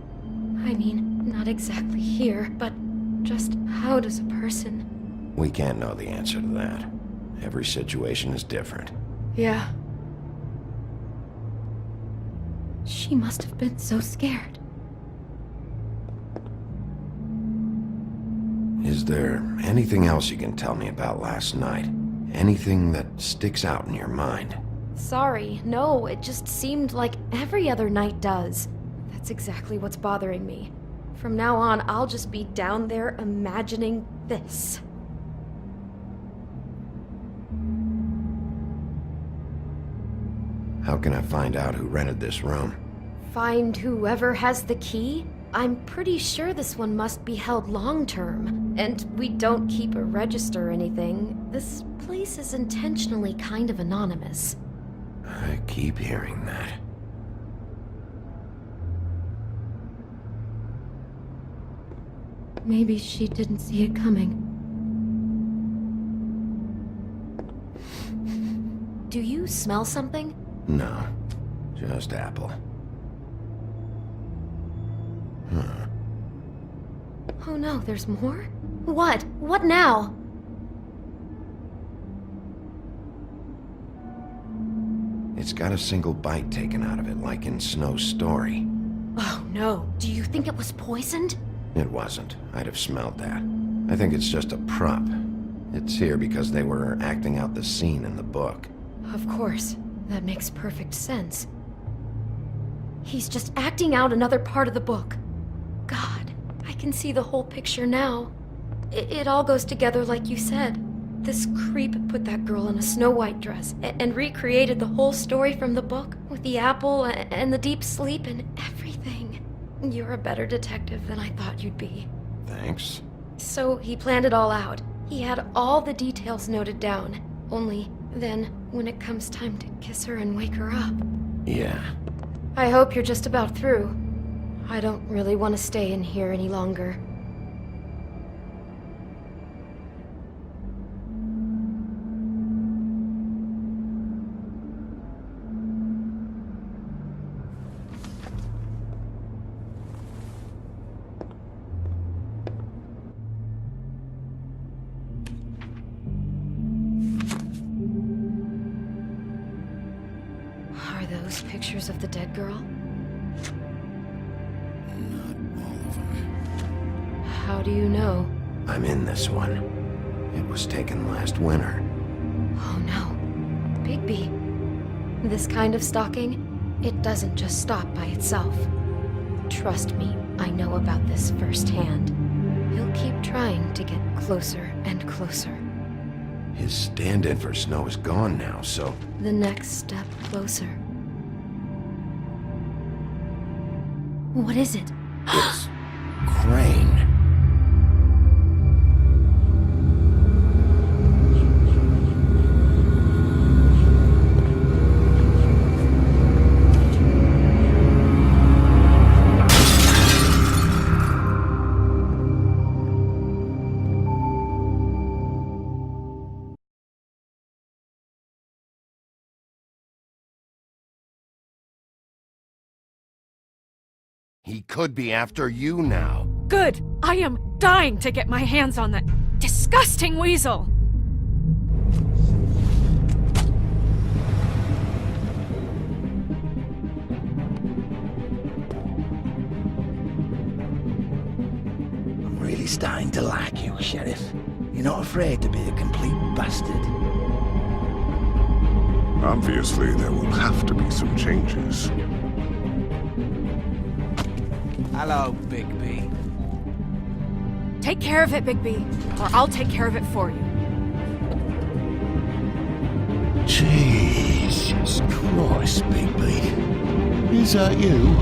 I mean, not exactly here, but just how does a person... We can't know the answer to that. Every situation is different. Yeah. She must have been so scared. Is there anything else you can tell me about last night? Anything that sticks out in your mind? Sorry, no, it just seemed like every other night does. That's exactly what's bothering me. From now on, I'll just be down there imagining this. How can I find out who rented this room? Find whoever has the key? I'm pretty sure this one must be held long-term, and we don't keep a register or anything. This place is intentionally kind of anonymous. I keep hearing that. Maybe she didn't see it coming. Do you smell something? No, just apple. Huh. Oh no, there's more? What? What now? It's got a single bite taken out of it, like in Snow's story. Oh no, do you think it was poisoned? It wasn't. I'd have smelled that. I think it's just a prop. It's here because they were acting out the scene in the book. Of course. That makes perfect sense. He's just acting out another part of the book. God, I can see the whole picture now. It all goes together like you said. This creep put that girl in a Snow White dress and recreated the whole story from the book with the apple and the deep sleep and everything. You're a better detective than I thought you'd be. Thanks. So he planned it all out. He had all the details noted down. Only then, when it comes time to kiss her and wake her up... Yeah. I hope you're just about through. I don't really want to stay in here any longer. Are those pictures of the dead girl? How do you know? I'm in this one. It was taken last winter. Oh no. Bigby, this kind of stalking, it doesn't just stop by itself. Trust me, I know about this firsthand. He'll keep trying to get closer and closer. His stand-in for Snow is gone now, so... The next step closer. What is it? It's... Crane. He could be after you now. Good! I am dying to get my hands on that disgusting weasel! I'm really starting to like you, Sheriff. You're not afraid to be a complete bastard. Obviously, there will have to be some changes. Hello, Bigby. Take care of it, Bigby, or I'll take care of it for you. Jesus Christ, Bigby. Is that you?